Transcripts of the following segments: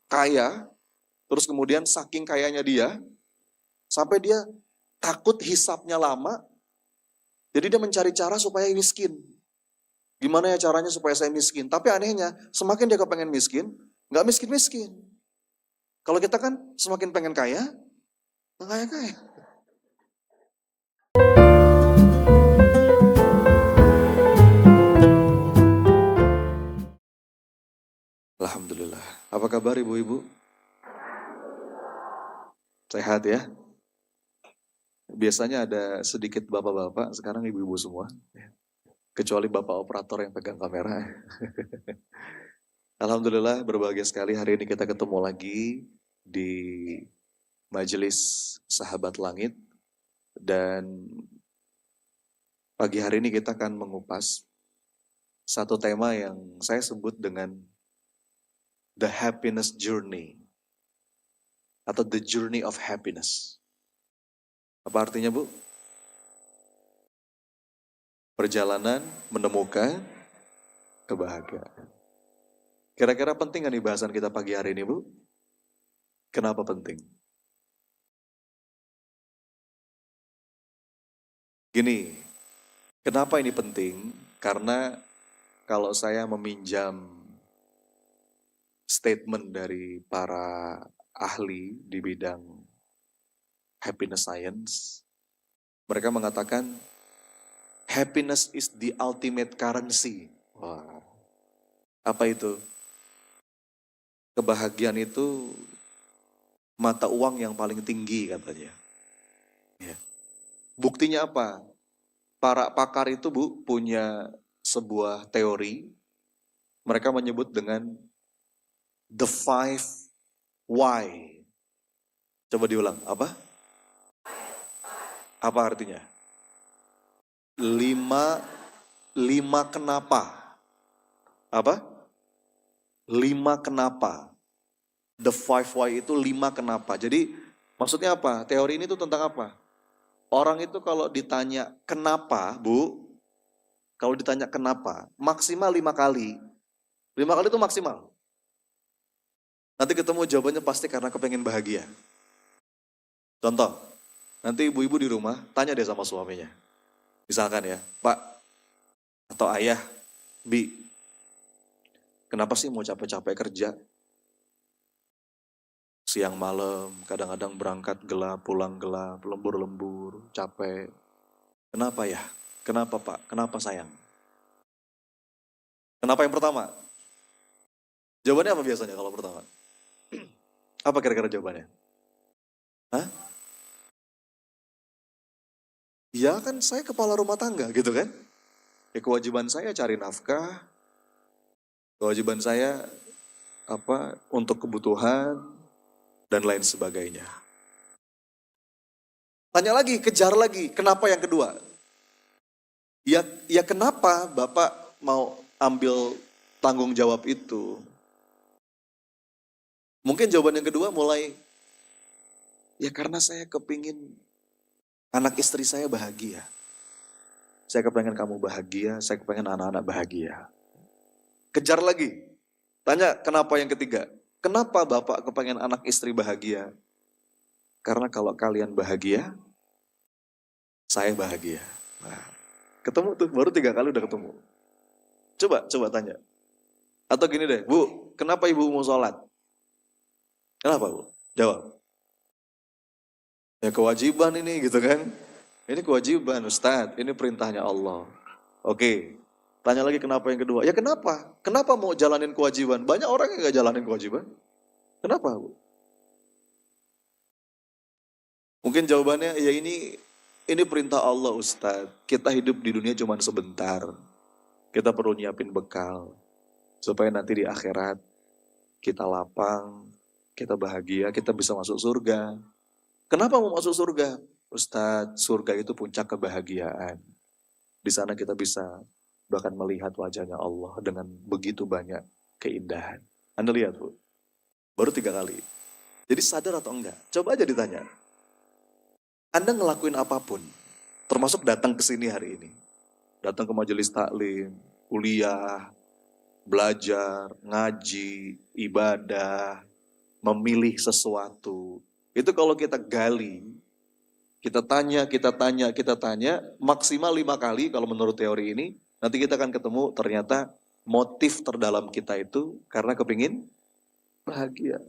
kaya, terus kemudian saking kayanya dia, sampai dia takut hisapnya lama, jadi dia mencari cara supaya miskin. Gimana ya caranya supaya saya miskin? Tapi anehnya, semakin dia kepengen miskin, nggak miskin-miskin. Kalau kita kan semakin pengen kaya, nggak kaya-kaya. Alhamdulillah. Apa kabar ibu-ibu? Sehat ya? Biasanya ada sedikit bapak-bapak, sekarang ibu-ibu semua. Kecuali bapak operator yang pegang kamera. Alhamdulillah berbahagia sekali hari ini kita ketemu lagi di Majelis Sahabat Langit. Dan pagi hari ini kita akan mengupas satu tema yang saya sebut dengan The Happiness Journey. Atau The Journey of Happiness. Apa artinya Bu? Perjalanan menemukan kebahagiaan. Kira-kira penting gak nih bahasan kita pagi hari ini Bu? Kenapa penting? Gini, kenapa ini penting? Karena kalau saya meminjam statement dari para ahli di bidang happiness science, mereka mengatakan happiness is the ultimate currency. Wah, apa itu? Kebahagiaan itu mata uang yang paling tinggi katanya. Ya. Buktinya apa? Para pakar itu Bu punya sebuah teori, mereka menyebut dengan the five why. Coba diulang, apa? Apa artinya? Lima kenapa. Apa? 5 kenapa. The five why itu 5 kenapa. Jadi maksudnya apa? Teori ini tuh tentang apa? Orang itu kalau ditanya kenapa, Bu, kalau ditanya kenapa, maksimal 5 kali. 5 kali itu maksimal. Nanti ketemu jawabannya pasti karena kepengen bahagia. Contoh, nanti ibu-ibu di rumah tanya deh sama suaminya. Misalkan ya, Pak atau Ayah, Bi, kenapa sih mau capek-capek kerja? Siang malam, kadang-kadang berangkat gelap, pulang gelap, lembur-lembur, capek. Kenapa ya? Kenapa Pak? Kenapa sayang? Kenapa yang pertama? Jawabannya apa biasanya kalau pertama? Apa kira-kira jawabannya? Hah? Ya kan saya kepala rumah tangga gitu kan. Ya kewajiban saya cari nafkah, kewajiban saya untuk kebutuhan dan lain sebagainya. Tanya lagi, kejar lagi, kenapa yang kedua? Ya kenapa Bapak mau ambil tanggung jawab itu? Mungkin jawaban yang kedua mulai, ya karena saya kepingin anak istri saya bahagia. Saya kepengen kamu bahagia, saya kepengen anak-anak bahagia. Kejar lagi. Tanya kenapa yang ketiga. Kenapa Bapak kepengen anak istri bahagia? Karena kalau kalian bahagia, saya bahagia. Nah, ketemu tuh, baru 3 kali udah ketemu. Coba tanya. Atau gini deh, Bu, kenapa ibu mau sholat? Kenapa Bu? Jawab. Ya kewajiban ini gitu kan. Ini kewajiban Ustadz, ini perintahnya Allah. Oke, tanya lagi kenapa yang kedua. Ya kenapa? Kenapa mau jalanin kewajiban? Banyak orang yang gak jalanin kewajiban. Kenapa Bu? Mungkin jawabannya ya ini perintah Allah Ustadz. Kita hidup di dunia cuma sebentar. Kita perlu nyiapin bekal. Supaya nanti di akhirat kita lapang, kita bahagia, kita bisa masuk surga. Kenapa mau masuk surga? Ustadz, surga itu puncak kebahagiaan. Di sana kita bisa bahkan melihat wajahnya Allah dengan begitu banyak keindahan. Anda lihat Bu, baru 3 kali. Jadi sadar atau enggak? Coba aja ditanya. Anda ngelakuin apapun, termasuk datang ke sini hari ini. Datang ke majelis taklim, kuliah, belajar, ngaji, ibadah, memilih sesuatu. Itu kalau kita gali, kita tanya, maksimal 5 kali kalau menurut teori ini, nanti kita akan ketemu ternyata motif terdalam kita itu karena kepingin bahagia.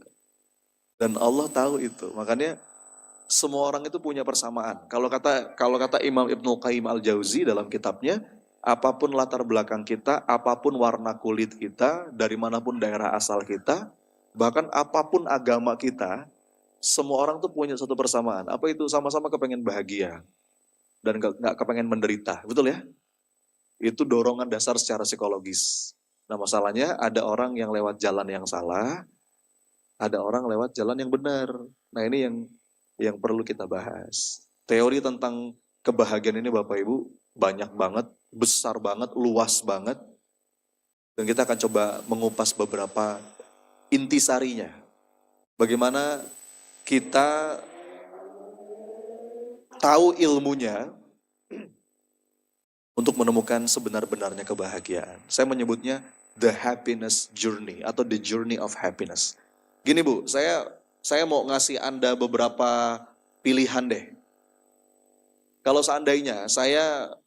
Dan Allah tahu itu, makanya semua orang itu punya persamaan. Kalau kata Imam Ibnu Qayyim Al-Jauzi dalam kitabnya, apapun latar belakang kita, apapun warna kulit kita, dari manapun daerah asal kita, bahkan apapun agama kita, semua orang tuh punya satu persamaan. Apa itu? Sama-sama kepengen bahagia dan nggak kepengen menderita, betul ya? Itu dorongan dasar secara psikologis. Nah masalahnya ada orang yang lewat jalan yang salah, ada orang lewat jalan yang benar. Nah ini yang perlu kita bahas. Teori tentang kebahagiaan ini Bapak Ibu banyak banget, besar banget, luas banget. Dan kita akan coba mengupas beberapa intisarinya. Bagaimana kita tahu ilmunya untuk menemukan sebenar-benarnya kebahagiaan. Saya menyebutnya the happiness journey atau the journey of happiness. Gini Bu, saya mau ngasih Anda beberapa pilihan deh. Kalau seandainya saya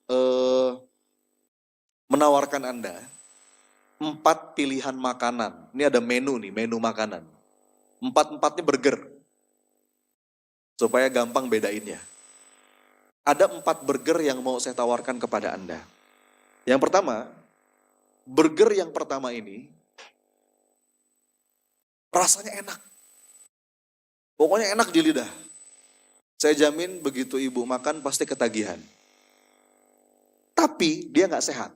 menawarkan Anda 4 pilihan makanan. Ini ada menu nih, menu makanan. 4-4-nya burger. Supaya gampang bedainnya. Ada 4 burger yang mau saya tawarkan kepada Anda. Yang pertama, burger yang pertama ini rasanya enak. Pokoknya enak di lidah. Saya jamin begitu ibu makan pasti ketagihan. Tapi dia nggak sehat.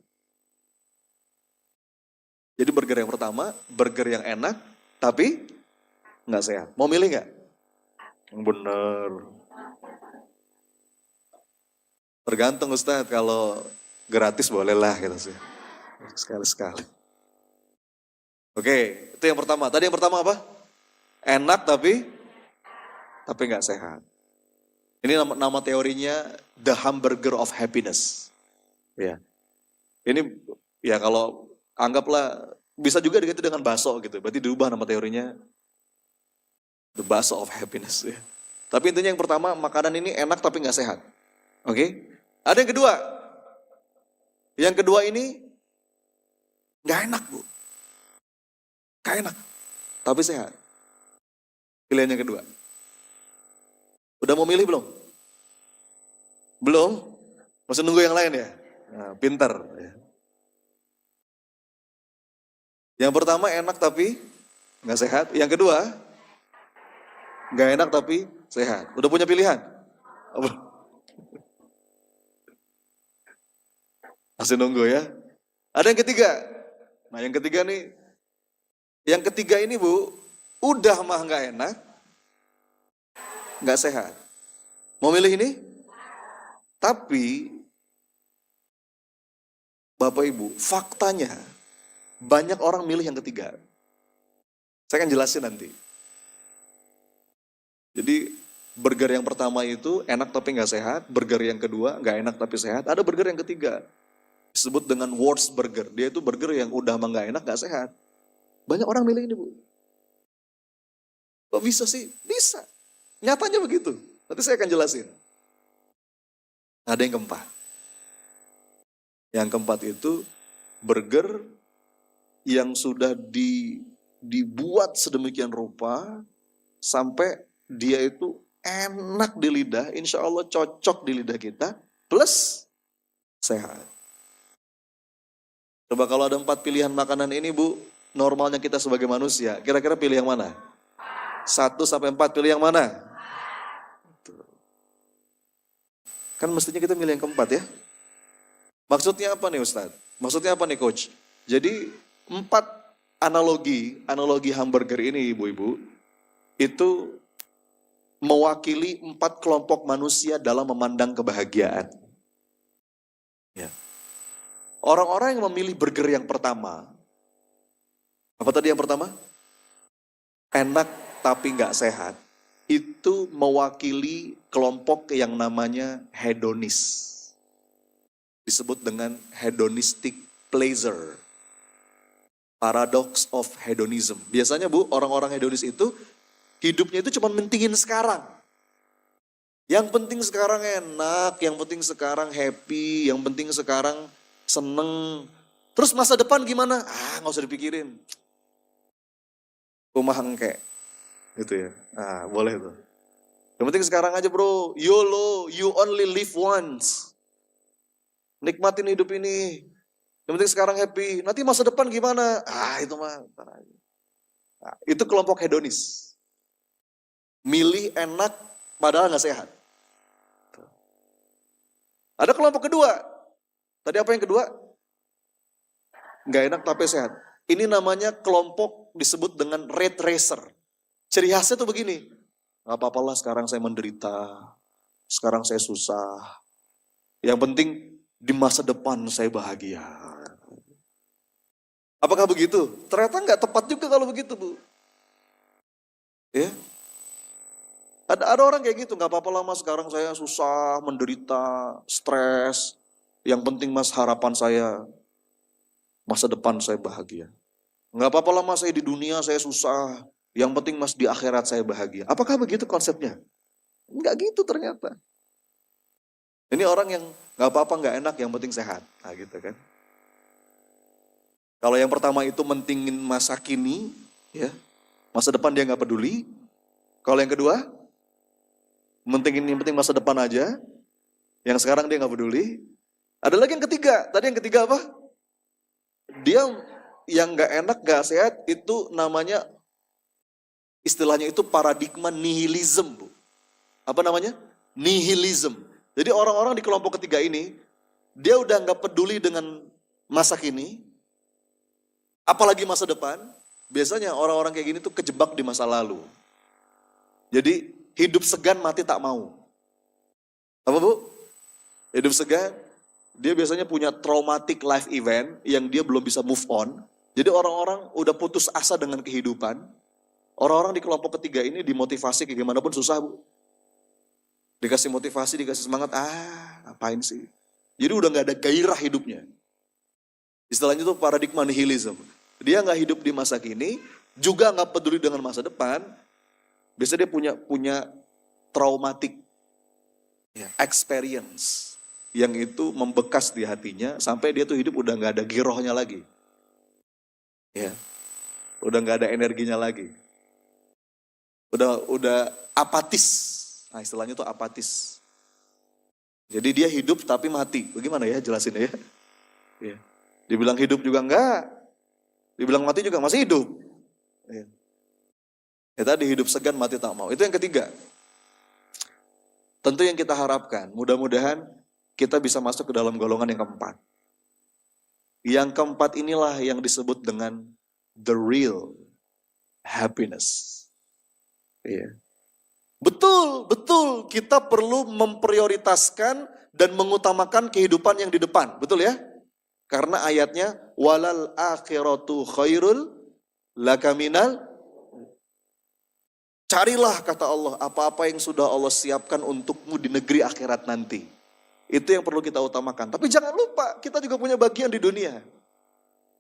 Jadi burger yang pertama, burger yang enak, tapi nggak sehat. Mau milih nggak? Yang bener. Tergantung Ustadz, kalau gratis bolehlah gitu sih. Sekali-sekali. Oke, itu yang pertama. Tadi yang pertama apa? Enak tapi nggak sehat. Ini nama teorinya the hamburger of happiness. Ya. Ini ya kalau anggaplah bisa juga diganti dengan bakso gitu. Berarti diubah nama teorinya the bakso of happiness. Ya. Tapi intinya yang pertama makanan ini enak tapi nggak sehat. Oke? Ada yang kedua. Yang kedua ini nggak enak Bu. Nggak enak tapi sehat. Pilihan yang kedua. Udah mau milih belum? Belum? Masih nunggu yang lain ya? Nah, pinter. Ya. Yang pertama enak tapi nggak sehat. Yang kedua nggak enak tapi sehat. Udah punya pilihan? Masih nunggu ya? Ada yang ketiga. Nah yang ketiga nih. Yang ketiga ini Bu, udah mah nggak enak, nggak sehat. Mau milih ini? Tapi Bapak Ibu, faktanya banyak orang milih yang ketiga. Saya akan jelasin nanti. Jadi burger yang pertama itu enak tapi nggak sehat, burger yang kedua nggak enak tapi sehat, ada burger yang ketiga disebut dengan worst burger. Dia itu burger yang udah mah nggak enak, nggak sehat. Banyak orang milih ini Bu. Kok bisa sih? Bisa. Nyatanya begitu. Nanti saya akan jelasin. Ada yang keempat. Yang keempat itu burger yang sudah dibuat sedemikian rupa sampai dia itu enak di lidah, insya Allah cocok di lidah kita, plus sehat. Coba kalau ada 4 pilihan makanan ini Bu, normalnya kita sebagai manusia, kira-kira pilih yang mana? 1-4 pilih yang mana? Kan mestinya kita milih yang keempat ya. Maksudnya apa nih Ustadz? Maksudnya apa nih Coach? Jadi 4 analogi hamburger ini ibu-ibu, itu mewakili 4 kelompok manusia dalam memandang kebahagiaan. Ya. Orang-orang yang memilih burger yang pertama, apa tadi yang pertama? Enak tapi nggak sehat. Itu mewakili kelompok yang namanya hedonis. Disebut dengan hedonistic pleasure. Paradox of hedonism. Biasanya Bu, orang-orang hedonis itu hidupnya itu cuma mentingin sekarang. Yang penting sekarang enak, yang penting sekarang happy, yang penting sekarang seneng. Terus masa depan gimana? Nggak usah dipikirin. Rumah engke, gitu ya. Boleh tuh. Yang penting sekarang aja bro, YOLO, you only live once. Nikmatin hidup ini. Yang penting sekarang happy. Nanti masa depan gimana? Itu mah. Itu kelompok hedonis. Milih enak padahal nggak sehat. Ada kelompok kedua. Tadi apa yang kedua? Nggak enak tapi sehat. Ini namanya kelompok disebut dengan red racer. Ciri khasnya tuh begini. Nggak apa-apalah sekarang saya menderita. Sekarang saya susah. Yang penting di masa depan saya bahagia. Apakah begitu? Ternyata nggak tepat juga kalau begitu Bu. Ya. Ada orang kayak gitu, nggak apa-apa lah mas sekarang saya susah, menderita, stres. Yang penting mas harapan saya, masa depan saya bahagia. Nggak apa-apa lah mas saya di dunia saya susah. Yang penting mas di akhirat saya bahagia. Apakah begitu konsepnya? Nggak gitu ternyata. Ini orang yang nggak apa-apa nggak enak, yang penting sehat. Nah gitu kan. Kalau yang pertama itu mentingin masa kini, ya masa depan dia nggak peduli. Kalau yang kedua, yang penting masa depan aja, yang sekarang dia nggak peduli. Ada lagi yang ketiga. Tadi yang ketiga apa? Dia yang nggak enak, nggak sehat itu namanya istilahnya itu paradigma nihilism, Bu. Apa namanya? Nihilism. Jadi orang-orang di kelompok ketiga ini dia udah nggak peduli dengan masa kini, apalagi masa depan. Biasanya orang-orang kayak gini tuh kejebak di masa lalu. Jadi hidup segan mati tak mau. Apa Bu? Hidup segan, dia biasanya punya traumatic life event yang dia belum bisa move on. Jadi orang-orang udah putus asa dengan kehidupan. Orang-orang di kelompok ketiga ini dimotivasi kayak gimana pun susah Bu. Dikasih motivasi, dikasih semangat, ngapain sih? Jadi udah gak ada gairah hidupnya. Istilahnya itu paradigma nihilism. Dia gak hidup di masa kini, juga gak peduli dengan masa depan. Biasanya dia punya traumatic experience yang itu membekas di hatinya sampai dia tuh hidup udah gak ada girohnya lagi. Ya. Udah gak ada energinya lagi. Udah apatis. Nah istilahnya tuh apatis. Jadi dia hidup tapi mati. Bagaimana ya jelasin ya? Ya. Dibilang hidup juga enggak. Dibilang mati juga masih hidup. Ya. Tadi hidup segan mati tak mau. Itu yang ketiga. Tentu yang kita harapkan, mudah-mudahan kita bisa masuk ke dalam golongan yang keempat. Yang keempat inilah yang disebut dengan the real happiness. Iya. Betul, kita perlu memprioritaskan dan mengutamakan kehidupan yang di depan, betul ya? Karena ayatnya walal akhiratu khairul laka minal. Carilah kata Allah apa-apa yang sudah Allah siapkan untukmu di negeri akhirat nanti. Itu yang perlu kita utamakan. Tapi jangan lupa kita juga punya bagian di dunia.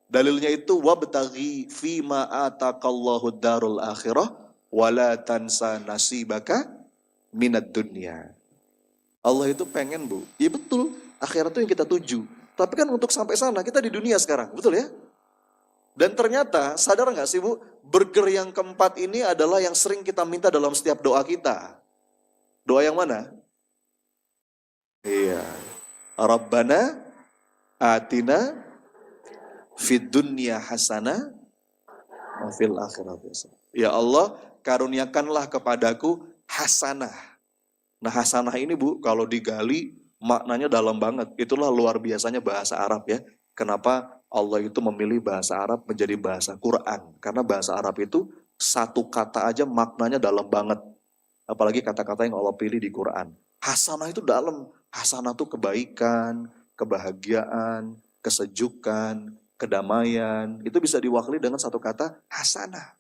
Dalilnya itu wabtaghi fima ataqallahu darul akhirah wala tansa nasibaka minad dunya. Allah itu pengen Bu, iya betul, akhirat itu yang kita tuju. Tapi kan untuk sampai sana kita di dunia sekarang, betul ya? Dan ternyata sadar gak sih Bu, burger yang keempat ini adalah yang sering kita minta dalam setiap doa kita. Doa yang mana? Iya. Rabbana atina fid dunya hasanah wa fil akhirati hasanah. Ya Allah, karuniakanlah kepadaku hasanah. Nah hasanah ini Bu, kalau digali maknanya dalam banget. Itulah luar biasanya bahasa Arab ya. Kenapa Allah itu memilih bahasa Arab menjadi bahasa Quran. Karena bahasa Arab itu satu kata aja maknanya dalam banget. Apalagi kata-kata yang Allah pilih di Quran. Hasanah itu dalam. Hasanah itu kebaikan, kebahagiaan, kesejukan, kedamaian. Itu bisa diwakili dengan satu kata hasanah.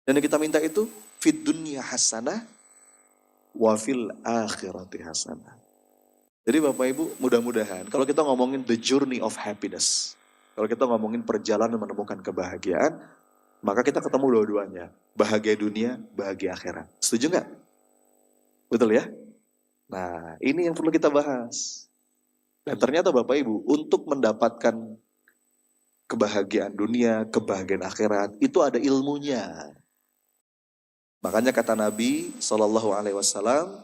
Dan yang kita minta itu fid dunya hasanah wa fil akhirati hasanah. Jadi Bapak Ibu mudah-mudahan kalau kita ngomongin the journey of happiness. Kalau kita ngomongin perjalanan menemukan kebahagiaan, maka kita ketemu dua-duanya. Bahagia dunia, bahagia akhirat. Setuju nggak? Betul ya? Nah, ini yang perlu kita bahas. Dan ternyata Bapak Ibu, untuk mendapatkan kebahagiaan dunia, kebahagiaan akhirat, itu ada ilmunya. Makanya kata Nabi SAW,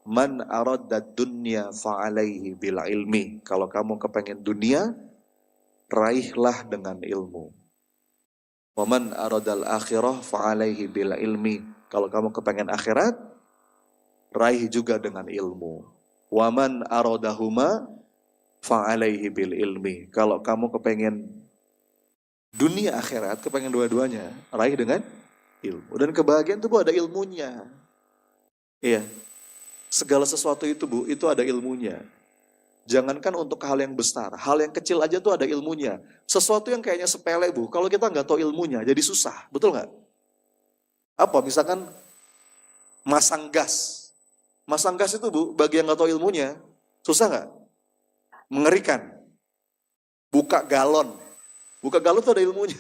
man aradad dunya fa'alaihi bil ilmi. Kalau kamu kepengen dunia, raihlah dengan ilmu. Wa man aradal akhirah fa'alaihi bil ilmi. Kalau kamu kepengen akhirat, raih juga dengan ilmu. Wa man aradahuma fa'alaihi bil ilmi. Kalau kamu kepengen dunia akhirat, kepengen dua-duanya, raih dengan ilmu. Dan kebahagiaan itu Bu ada ilmunya. Iya. Segala sesuatu itu Bu, itu ada ilmunya. Jangankan untuk hal yang besar, hal yang kecil aja tuh ada ilmunya. Sesuatu yang kayaknya sepele Bu, kalau kita nggak tahu ilmunya jadi susah, betul nggak? Apa misalkan masang gas. Masang gas itu Bu, bagi yang nggak tahu ilmunya, susah nggak? Mengerikan. Buka galon tuh ada ilmunya.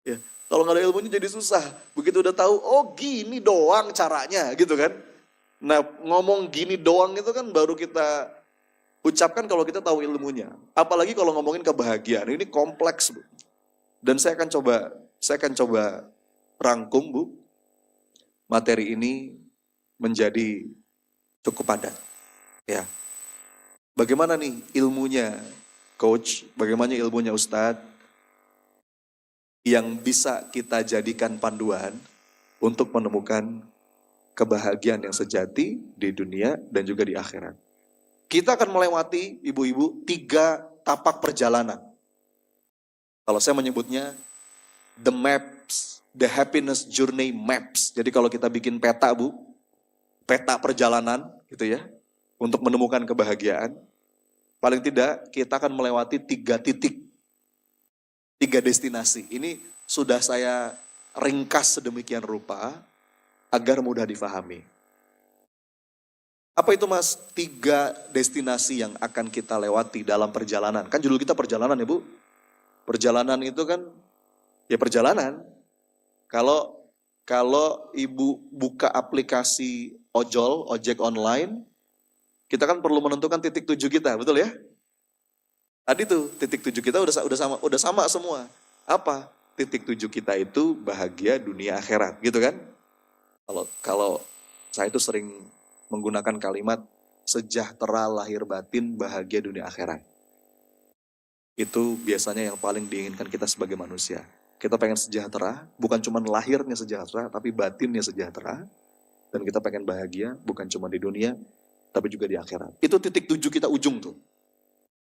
Ya, kalau nggak ada ilmunya jadi susah. Begitu udah tahu, oh gini doang caranya, gitu kan? Nah, ngomong gini doang itu kan baru kita ucapkan kalau kita tahu ilmunya. Apalagi kalau ngomongin kebahagiaan, ini kompleks Bu. Dan saya akan coba rangkum Bu, materi ini menjadi cukup padat. Ya. Bagaimana nih ilmunya Coach, bagaimana ilmunya Ustadz yang bisa kita jadikan panduan untuk menemukan kebahagiaan yang sejati di dunia dan juga di akhirat. Kita akan melewati, ibu-ibu, 3 tapak perjalanan. Kalau saya menyebutnya the maps, the happiness journey maps. Jadi kalau kita bikin peta Bu, peta perjalanan gitu ya, untuk menemukan kebahagiaan, paling tidak kita akan melewati 3 titik, 3 destinasi. Ini sudah saya ringkas sedemikian rupa agar mudah difahami. Apa itu Mas? 3 destinasi yang akan kita lewati dalam perjalanan. Kan judul kita perjalanan ya Bu. Perjalanan itu kan ya perjalanan. Kalau Ibu buka aplikasi ojek online, kita kan perlu menentukan titik tuju kita, betul ya? Tadi tuh titik tuju kita udah sama semua. Apa? Titik tuju kita itu bahagia dunia akhirat, gitu kan? Kalau saya itu sering menggunakan kalimat sejahtera lahir batin, bahagia dunia akhirat. Itu biasanya yang paling diinginkan kita sebagai manusia. Kita pengen sejahtera, bukan cuma lahirnya sejahtera, tapi batinnya sejahtera. Dan kita pengen bahagia, bukan cuma di dunia, tapi juga di akhirat. Itu titik tuju kita ujung tuh.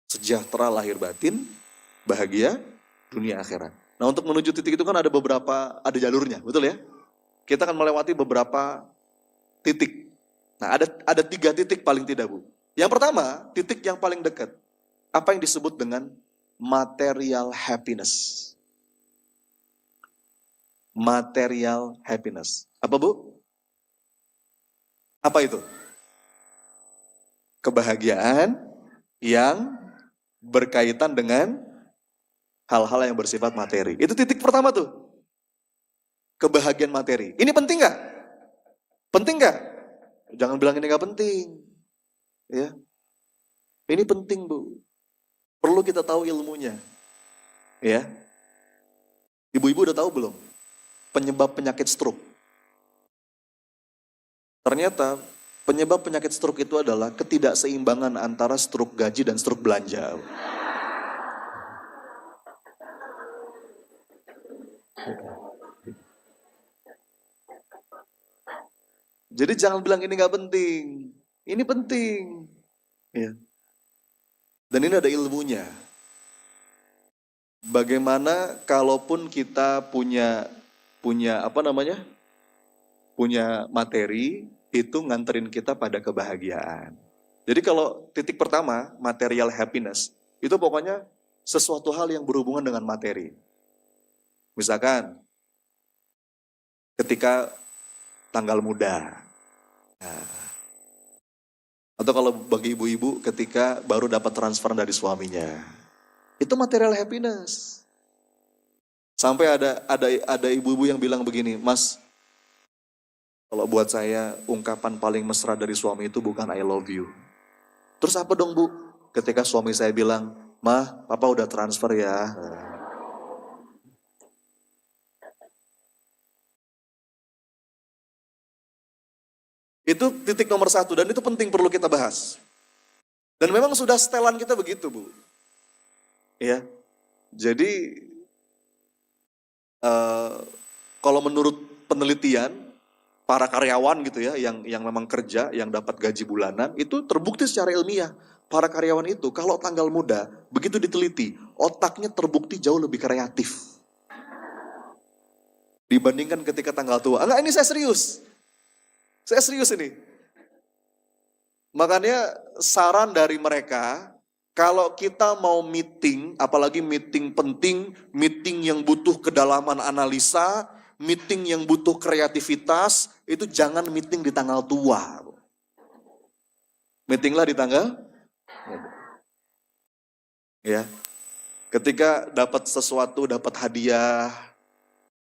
Sejahtera lahir batin, bahagia, dunia akhirat. Nah untuk menuju titik itu kan ada jalurnya, betul ya? Kita akan melewati beberapa titik. Nah ada 3 titik paling tidak Bu. Yang pertama, titik yang paling dekat. Apa yang disebut dengan material happiness. Material happiness. Apa Bu? Apa itu? Kebahagiaan yang berkaitan dengan hal-hal yang bersifat materi. Itu titik pertama tuh. Kebahagiaan materi. Ini penting gak? Penting gak? Jangan bilang ini gak penting. Ya. Ini penting Bu. Perlu kita tahu ilmunya. Ya. Ibu-ibu udah tahu belum? Penyebab penyakit stroke. Ternyata penyebab penyakit stroke itu adalah ketidakseimbangan antara stroke gaji dan stroke belanja. Jadi jangan bilang ini gak penting. Ini penting. Ya. Dan ini ada ilmunya. Bagaimana kalaupun kita punya materi, itu nganterin kita pada kebahagiaan. Jadi kalau titik pertama, material happiness, itu pokoknya sesuatu hal yang berhubungan dengan materi. Misalkan, ketika tanggal muda. Nah, atau kalau bagi ibu-ibu ketika baru dapat transfer dari suaminya. Itu material happiness. Sampai ada ibu-ibu yang bilang begini, Mas, kalau buat saya ungkapan paling mesra dari suami itu bukan I love you. Terus apa dong Bu? Ketika suami saya bilang, "Mah, papa udah transfer ya." Itu titik nomor satu dan itu penting perlu kita bahas. Dan memang sudah setelan kita begitu Bu. Ya, jadi kalau menurut penelitian para karyawan gitu ya, yang memang kerja, yang dapat gaji bulanan, itu terbukti secara ilmiah. Para karyawan itu kalau tanggal muda, begitu diteliti, otaknya terbukti jauh lebih kreatif dibandingkan ketika tanggal tua. Enggak, ini saya serius. Saya serius ini. Makanya saran dari mereka, kalau kita mau meeting, apalagi meeting penting, meeting yang butuh kedalaman analisa, meeting yang butuh kreativitas, itu jangan meeting di tanggal tua. Meetinglah di tanggal, ya. Ketika dapat sesuatu, dapat hadiah,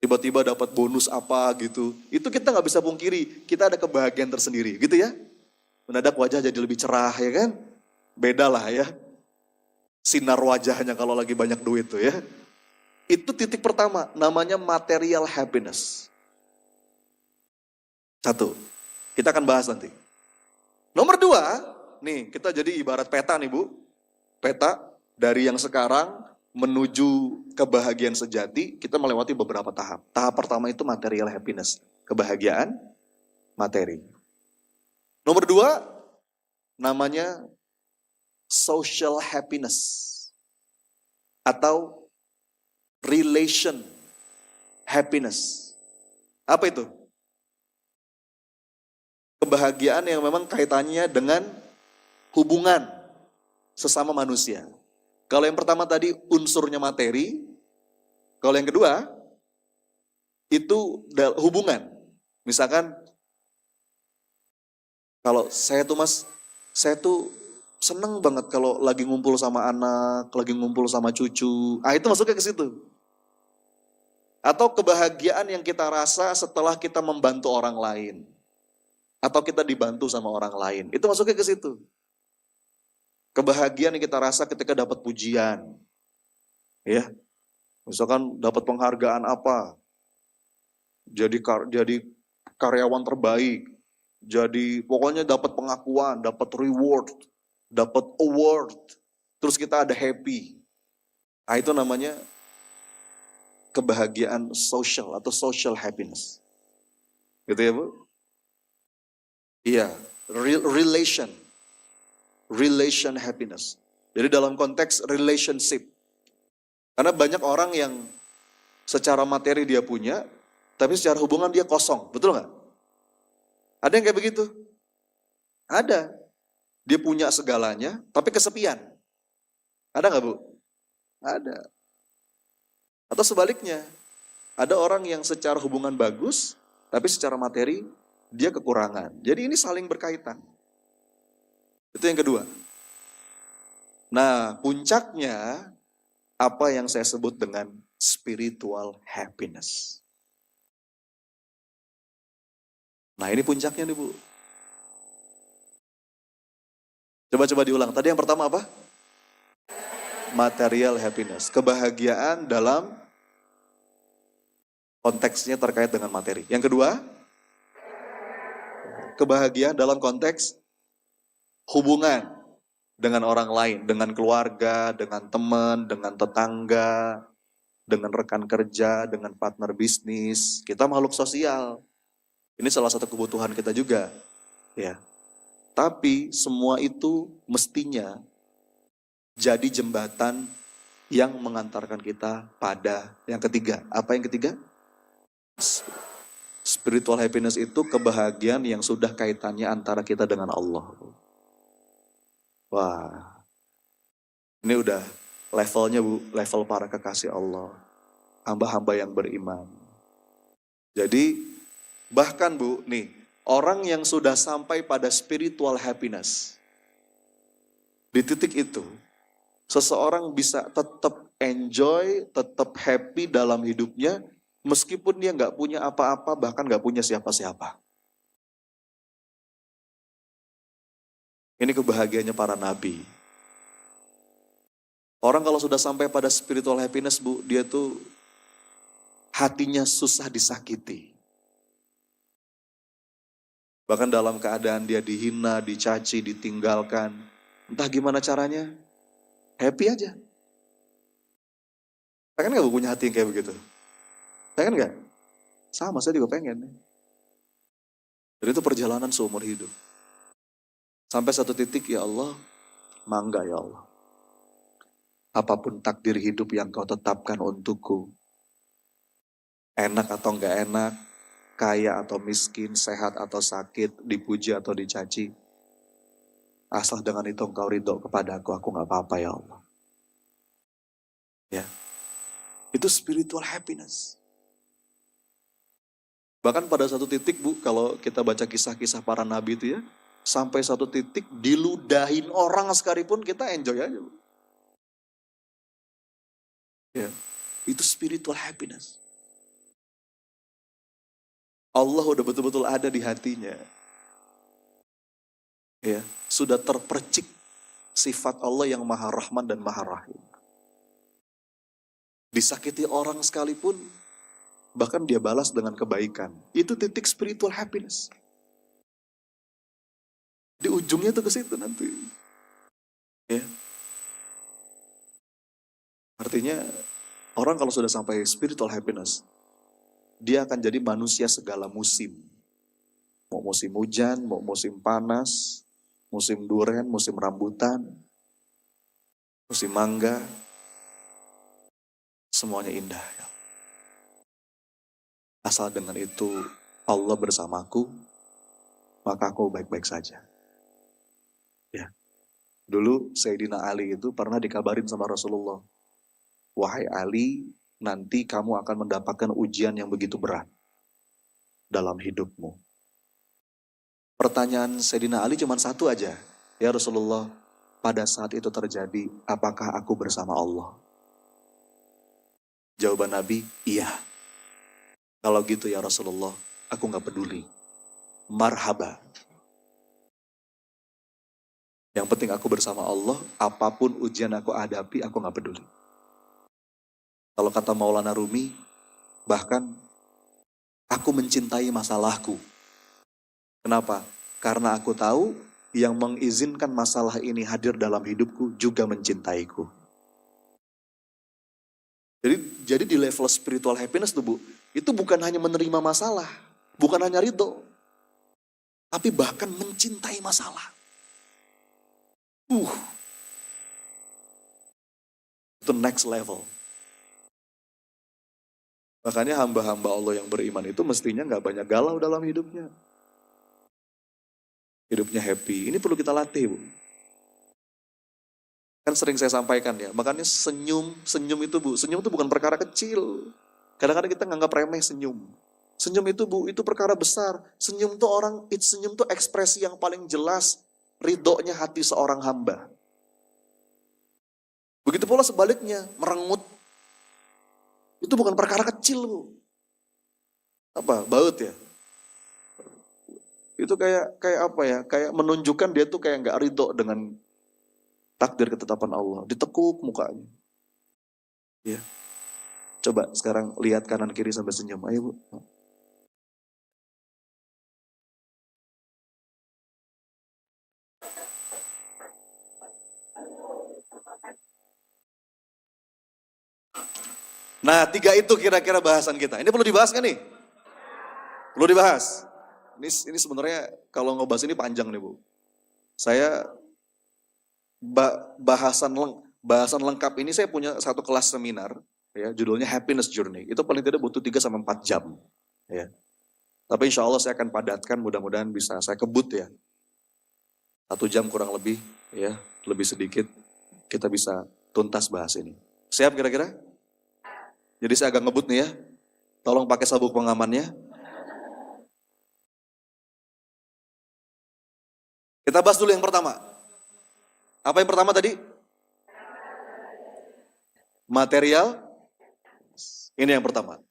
tiba-tiba dapat bonus apa gitu, itu kita nggak bisa pungkiri, kita ada kebahagiaan tersendiri, gitu ya. Mendadak wajah jadi lebih cerah, ya kan? Beda lah ya, sinar wajahnya kalau lagi banyak duit tuh ya. Itu titik pertama, namanya material happiness. Satu, kita akan bahas nanti. Nomor dua, nih kita jadi ibarat peta nih Bu. Peta dari yang sekarang menuju kebahagiaan sejati, kita melewati beberapa tahap. Tahap pertama itu material happiness, kebahagiaan materi. Nomor dua, namanya social happiness atau relation happiness. Apa itu? Kebahagiaan yang memang kaitannya dengan hubungan sesama manusia. Kalau yang pertama tadi unsurnya materi, kalau yang kedua itu hubungan. Misalkan kalau saya tuh Mas, saya tuh seneng banget kalau lagi ngumpul sama anak, lagi ngumpul sama cucu. Ah itu masuknya ke situ. Atau kebahagiaan yang kita rasa setelah kita membantu orang lain. Atau kita dibantu sama orang lain. Itu masuknya ke situ. Kebahagiaan yang kita rasa ketika dapat pujian. Ya. Misalkan dapat penghargaan apa. Jadi karyawan terbaik. Jadi pokoknya dapat pengakuan, dapat reward, dapat award. Terus kita ada happy. Nah, itu namanya kebahagiaan social atau social happiness. Gitu ya Bu? Iya, relation happiness. Jadi dalam konteks relationship. Karena banyak orang yang secara materi dia punya, tapi secara hubungan dia kosong, betul nggak? Ada yang kayak begitu? Ada. Dia punya segalanya, tapi kesepian. Ada nggak Bu? Ada. Atau sebaliknya, ada orang yang secara hubungan bagus, tapi secara materi dia kekurangan. Jadi ini saling berkaitan. Itu yang kedua. Nah, puncaknya apa yang saya sebut dengan spiritual happiness. Nah, ini puncaknya nih Bu. Coba diulang. Tadi yang pertama apa? Material happiness. Kebahagiaan dalam konteksnya terkait dengan materi. Yang kedua, kebahagiaan dalam konteks hubungan dengan orang lain, dengan keluarga, dengan teman, dengan tetangga, dengan rekan kerja, dengan partner bisnis. Kita makhluk sosial. Ini salah satu kebutuhan kita juga, ya. Tapi semua itu mestinya jadi jembatan yang mengantarkan kita pada yang ketiga. Apa yang ketiga? Spiritual happiness itu kebahagiaan yang sudah kaitannya antara kita dengan Allah. Wah, ini udah levelnya Bu, level para kekasih Allah. Hamba-hamba yang beriman. Jadi bahkan Bu, nih, orang yang sudah sampai pada spiritual happiness, di titik itu, Seseorang bisa tetap enjoy, tetap happy dalam hidupnya, meskipun dia nggak punya apa-apa, bahkan nggak punya siapa-siapa. Ini kebahagiaannya para nabi. Orang kalau sudah sampai pada spiritual happiness, Bu, dia tuh hatinya susah disakiti. Bahkan dalam keadaan dia dihina, dicaci, ditinggalkan. Entah gimana caranya, happy aja. Pengen gak Bu punya hati yang kayak begitu? Pengen gak? Sama, saya juga pengen. Jadi itu perjalanan seumur hidup. Sampai satu titik, ya Allah, mangga ya Allah. Apapun takdir hidup yang kau tetapkan untukku, enak atau enggak enak, kaya atau miskin, sehat atau sakit, dipuji atau dicaci, asal dengan itu engkau ridho kepada aku nggak apa-apa ya Allah. Ya, itu spiritual happiness. Bahkan pada satu titik Bu, kalau kita baca kisah-kisah para nabi itu ya, sampai satu titik diludahin orang sekalipun kita enjoy aja Bu. Ya, itu spiritual happiness. Allah udah betul-betul ada di hatinya. Ya, sudah terpercik sifat Allah yang Maha Rahman dan Maha Rahim. Disakiti orang sekalipun, bahkan dia balas dengan kebaikan. Itu titik spiritual happiness. Di ujungnya tuh ke situ nanti. Ya. Artinya orang kalau sudah sampai spiritual happiness, dia akan jadi manusia segala musim. Mau musim hujan, mau musim panas, musim durian, musim rambutan, musim mangga, semuanya indah. Asal dengan itu Allah bersamaku, maka aku baik-baik saja. Ya. Dulu Sayyidina Ali itu pernah dikabarin sama Rasulullah, wahai Ali, nanti kamu akan mendapatkan ujian yang begitu berat dalam hidupmu. Pertanyaan Sayyidina Ali cuma satu aja. Ya Rasulullah, pada saat itu terjadi, apakah aku bersama Allah? Jawaban Nabi, iya. Kalau gitu ya Rasulullah, aku gak peduli. Marhaba. Yang penting aku bersama Allah, apapun ujian aku hadapi, aku gak peduli. Kalau kata Maulana Rumi, bahkan aku mencintai masalahku. Kenapa? Karena aku tahu yang mengizinkan masalah ini hadir dalam hidupku juga mencintaiku. Jadi di level spiritual happiness tuh Bu, itu bukan hanya menerima masalah, bukan hanya ridho, tapi bahkan mencintai masalah. Itu next level. Makanya hamba-hamba Allah yang beriman itu mestinya gak banyak galau dalam hidupnya. Hidupnya happy. Ini perlu kita latih Bu. Kan sering saya sampaikan ya, makanya senyum itu Bu, senyum itu bukan perkara kecil. Kadang-kadang kita nganggap remeh senyum. Senyum itu Bu, itu perkara besar. Senyum tuh ekspresi yang paling jelas ridhonya hati seorang hamba. Begitu pula sebaliknya, merengut. Itu bukan perkara kecil Bu. Apa? Baut ya? Itu kayak apa ya? Kayak menunjukkan dia tuh kayak nggak ridho dengan takdir ketetapan Allah. Ditekuk mukanya. Ya. Coba sekarang lihat kanan kiri sampai senyum. Ayo Bu. Nah, 3 itu kira-kira bahasan kita. Ini perlu dibahas kan nih? Perlu dibahas. Ini sebenarnya kalau ngebahas ini panjang nih Bu. Saya bahasan lengkap ini saya punya satu kelas seminar, ya, judulnya Happiness Journey. Itu paling tidak butuh 3-4 jam. Ya. Tapi insya Allah saya akan padatkan, mudah-mudahan bisa saya kebut ya. 1 jam kurang lebih, ya, lebih sedikit kita bisa tuntas bahas ini. Siap kira-kira? Jadi saya agak ngebut nih ya. Tolong pakai sabuk pengamannya. Kita bahas dulu yang pertama. Apa yang pertama tadi? material. Ini yang pertama.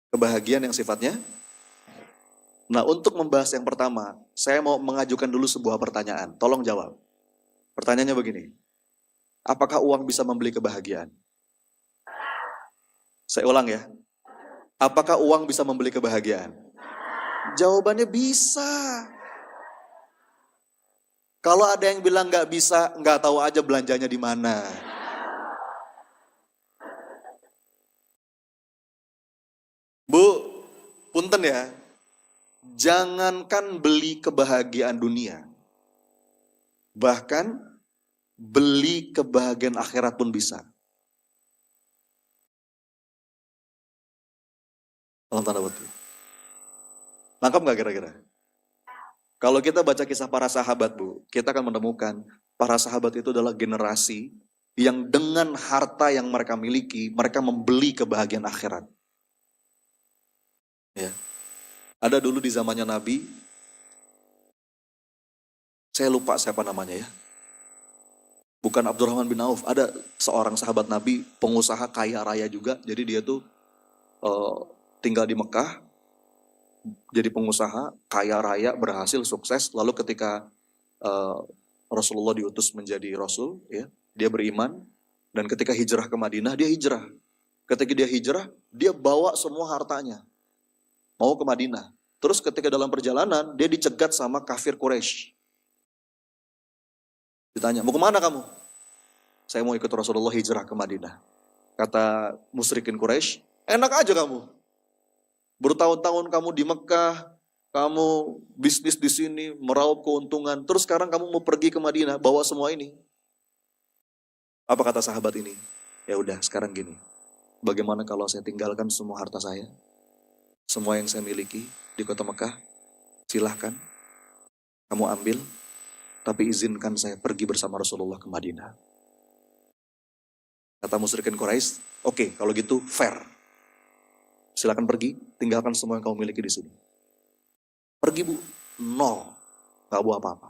Kebahagiaan yang sifatnya. Nah, untuk membahas yang pertama, saya mau mengajukan dulu sebuah pertanyaan. Tolong jawab. Pertanyaannya begini. Apakah uang bisa membeli kebahagiaan? Saya ulang ya. Apakah uang bisa membeli kebahagiaan? Jawabannya bisa. Kalau ada yang bilang nggak bisa, nggak tahu aja belanjanya di mana. Bu, punten ya. Jangankan beli kebahagiaan dunia. Bahkan beli kebahagiaan akhirat pun bisa. Dalam tanda petik. Lengkap nggak kira-kira? Kalau kita baca kisah para sahabat, Bu, kita akan menemukan para sahabat itu adalah generasi yang dengan harta yang mereka miliki, mereka membeli kebahagiaan akhirat. Ya. Ada dulu di zamannya Nabi, saya lupa siapa namanya ya. Bukan Abdurrahman bin Auf, ada seorang sahabat Nabi, pengusaha kaya raya juga. Jadi dia tuh tinggal di Mekah, jadi pengusaha kaya raya, berhasil, sukses. Lalu ketika Rasulullah diutus menjadi Rasul, ya, dia beriman. Dan ketika hijrah ke Madinah, dia hijrah. Ketika dia hijrah, dia bawa semua hartanya. Mau ke Madinah. Terus ketika dalam perjalanan, dia dicegat sama kafir Quraisy. Ditanya, mau kemana kamu? Saya mau ikut Rasulullah hijrah ke Madinah. Kata musyrikin Quraisy, enak aja kamu. Bertahun-tahun kamu di Mekah, kamu bisnis di sini, meraup keuntungan. Terus sekarang kamu mau pergi ke Madinah, bawa semua ini. Apa kata sahabat ini? Ya udah, sekarang gini. Bagaimana kalau saya tinggalkan semua harta saya? Semua yang saya miliki di kota Mekah, silahkan. Kamu ambil, tapi izinkan saya pergi bersama Rasulullah ke Madinah. Kata musyrikin Quraisy, oke, kalau gitu fair. Silakan pergi, tinggalkan semua yang kamu miliki di sini. Pergi, Bu. Nol. Gak bawa apa-apa.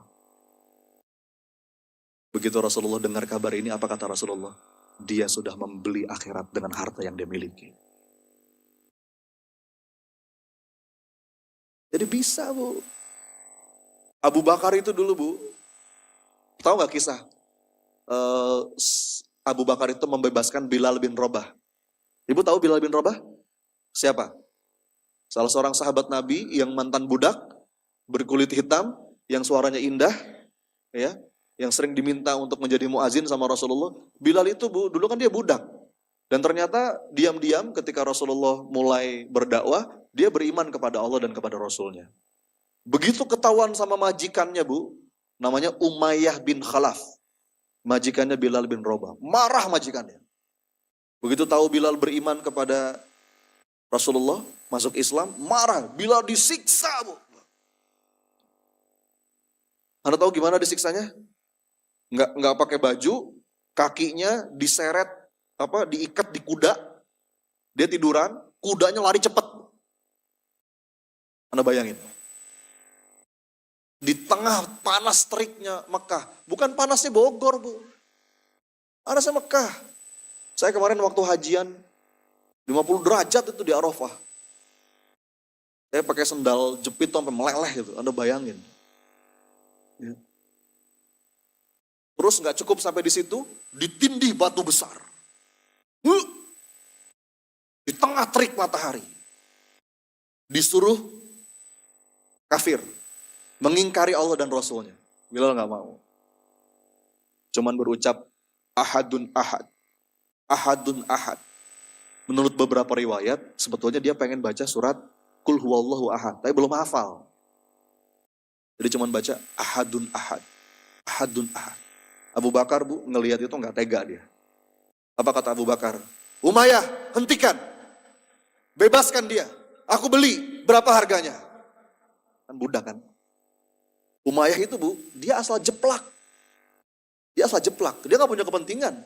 Begitu Rasulullah dengar kabar ini, apa kata Rasulullah? Dia sudah membeli akhirat dengan harta yang dia miliki. Jadi bisa, Bu. Abu Bakar itu dulu, Bu. Tahu gak kisah? Abu Bakar itu membebaskan Bilal bin Rabah. Ibu tahu Bilal bin Rabah? Siapa? Salah seorang sahabat Nabi yang mantan budak, berkulit hitam, yang suaranya indah, ya, yang sering diminta untuk menjadi muazin sama Rasulullah. Bilal itu, Bu, dulu kan dia budak. Dan ternyata diam-diam ketika Rasulullah mulai berdakwah, dia beriman kepada Allah dan kepada Rasulnya. Begitu ketahuan sama majikannya, Bu, namanya Umayyah bin Khalaf. Majikannya Bilal bin Rabah. Marah majikannya. Begitu tahu Bilal beriman kepada Rasulullah, masuk Islam, marah. Bilal disiksa, Bu. Anda tahu gimana disiksanya? Nggak pakai baju, kakinya diseret, diikat di kuda. Dia tiduran, kudanya lari cepat. Anda bayangin. Di tengah panas teriknya Mekah. Bukan panasnya Bogor, Bu. Panasnya Mekah. Saya kemarin waktu hajian, 50 derajat itu di Arafah. Saya pakai sendal jepit sampai meleleh gitu. Anda bayangin. Ya. Terus nggak cukup sampai di situ, ditindih batu besar. Di tengah terik matahari. Disuruh kafir. Mengingkari Allah dan Rasulnya. Bilal gak mau. Cuman berucap, ahadun ahad. Ahadun ahad. Menurut beberapa riwayat, sebetulnya dia pengen baca surat Qul huwallahu ahad. Tapi belum hafal. Jadi cuman baca ahadun ahad. Ahadun ahad. Abu Bakar, Bu, ngelihat itu gak tega dia. Apa kata Abu Bakar? Umayyah, hentikan. Bebaskan dia. Aku beli. Berapa harganya? Kan budak kan. Umayyah itu, Bu, dia asal jeplak. Dia asal jeplak. Dia gak punya kepentingan.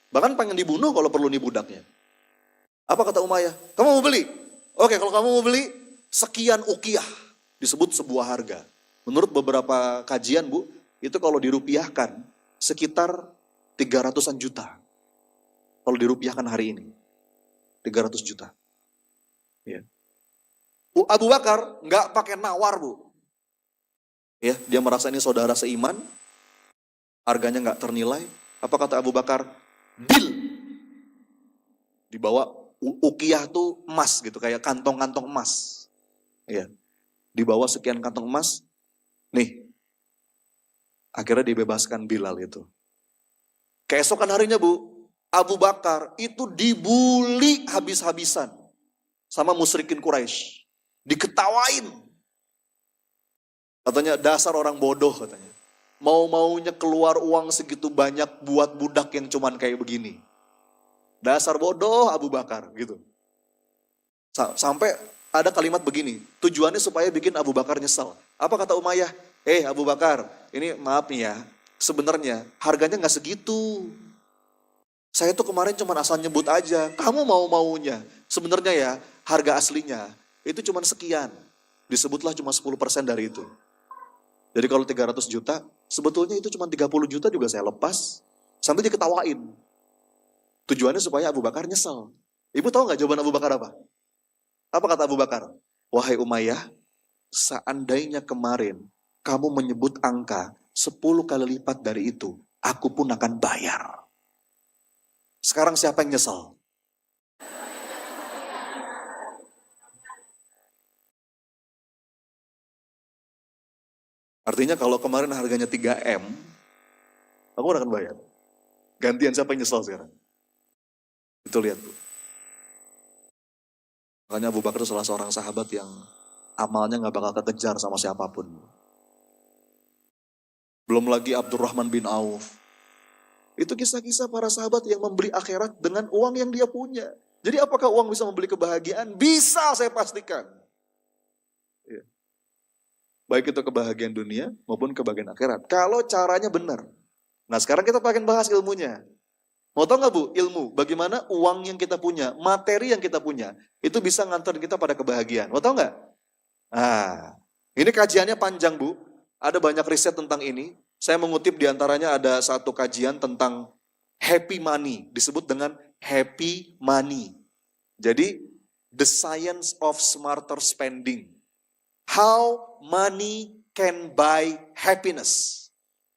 Bahkan pengen dibunuh kalau perlu nih budaknya. Apa kata Umayyah? Kamu mau beli? Oke, kalau kamu mau beli, sekian ukiyah. Disebut sebuah harga. Menurut beberapa kajian, Bu, itu kalau dirupiahkan, sekitar 300-an juta. Kalau dirupiahkan hari ini, 300 juta. Ya. Abu Bakar nggak pakai nawar, Bu. Ya, dia merasa ini saudara seiman, harganya nggak ternilai. Apa kata Abu Bakar? Deal. Dibawa ukiyah tuh emas gitu, kayak kantong-kantong emas. Ya. Dibawa sekian kantong emas. Nih. Akhirnya dibebaskan Bilal itu. Keesokan harinya, Bu, Abu Bakar itu dibully habis-habisan sama musyrikin Quraisy. Diketawain. Katanya dasar orang bodoh katanya. Mau-maunya keluar uang segitu banyak buat budak yang cuman kayak begini. Dasar bodoh Abu Bakar gitu. Sampai ada kalimat begini, tujuannya supaya bikin Abu Bakar nyesal. Apa kata Umayyah? Abu Bakar, ini maaf nih ya, sebenarnya harganya nggak segitu. Saya tuh kemarin cuma asal nyebut aja, kamu mau-maunya. Sebenarnya ya, harga aslinya itu cuma sekian. Disebutlah cuma 10% dari itu. Jadi kalau 300 juta, sebetulnya itu cuma 30 juta juga saya lepas. Sampai diketawain. Tujuannya supaya Abu Bakar nyesel. Ibu tahu nggak jawaban Abu Bakar apa? Apa kata Abu Bakar? Wahai Umayyah, seandainya kemarin kamu menyebut angka 10 kali lipat dari itu, aku pun akan bayar. Sekarang siapa yang nyesel? Artinya kalau kemarin harganya 3M, aku akan bayar. Gantian siapa yang nyesel sekarang? Itu lihat, Bu. Makanya Abu Bakar itu salah seorang sahabat yang amalnya gak bakal kekejar sama siapapun. Belum lagi Abdurrahman bin Auf. Itu kisah-kisah para sahabat yang membeli akhirat dengan uang yang dia punya. Jadi apakah uang bisa membeli kebahagiaan? Bisa, saya pastikan. Ya. Baik itu kebahagiaan dunia maupun kebahagiaan akhirat. Kalau caranya benar. Nah sekarang kita pengen bahas ilmunya. Mau tahu nggak Bu, ilmu? Bagaimana uang yang kita punya, materi yang kita punya, itu bisa nganterin kita pada kebahagiaan. Mau tahu nggak? Nah, ini kajiannya panjang Bu. Ada banyak riset tentang ini. Saya mengutip diantaranya ada satu kajian tentang happy money. Disebut dengan happy money. Jadi, the science of smarter spending. How money can buy happiness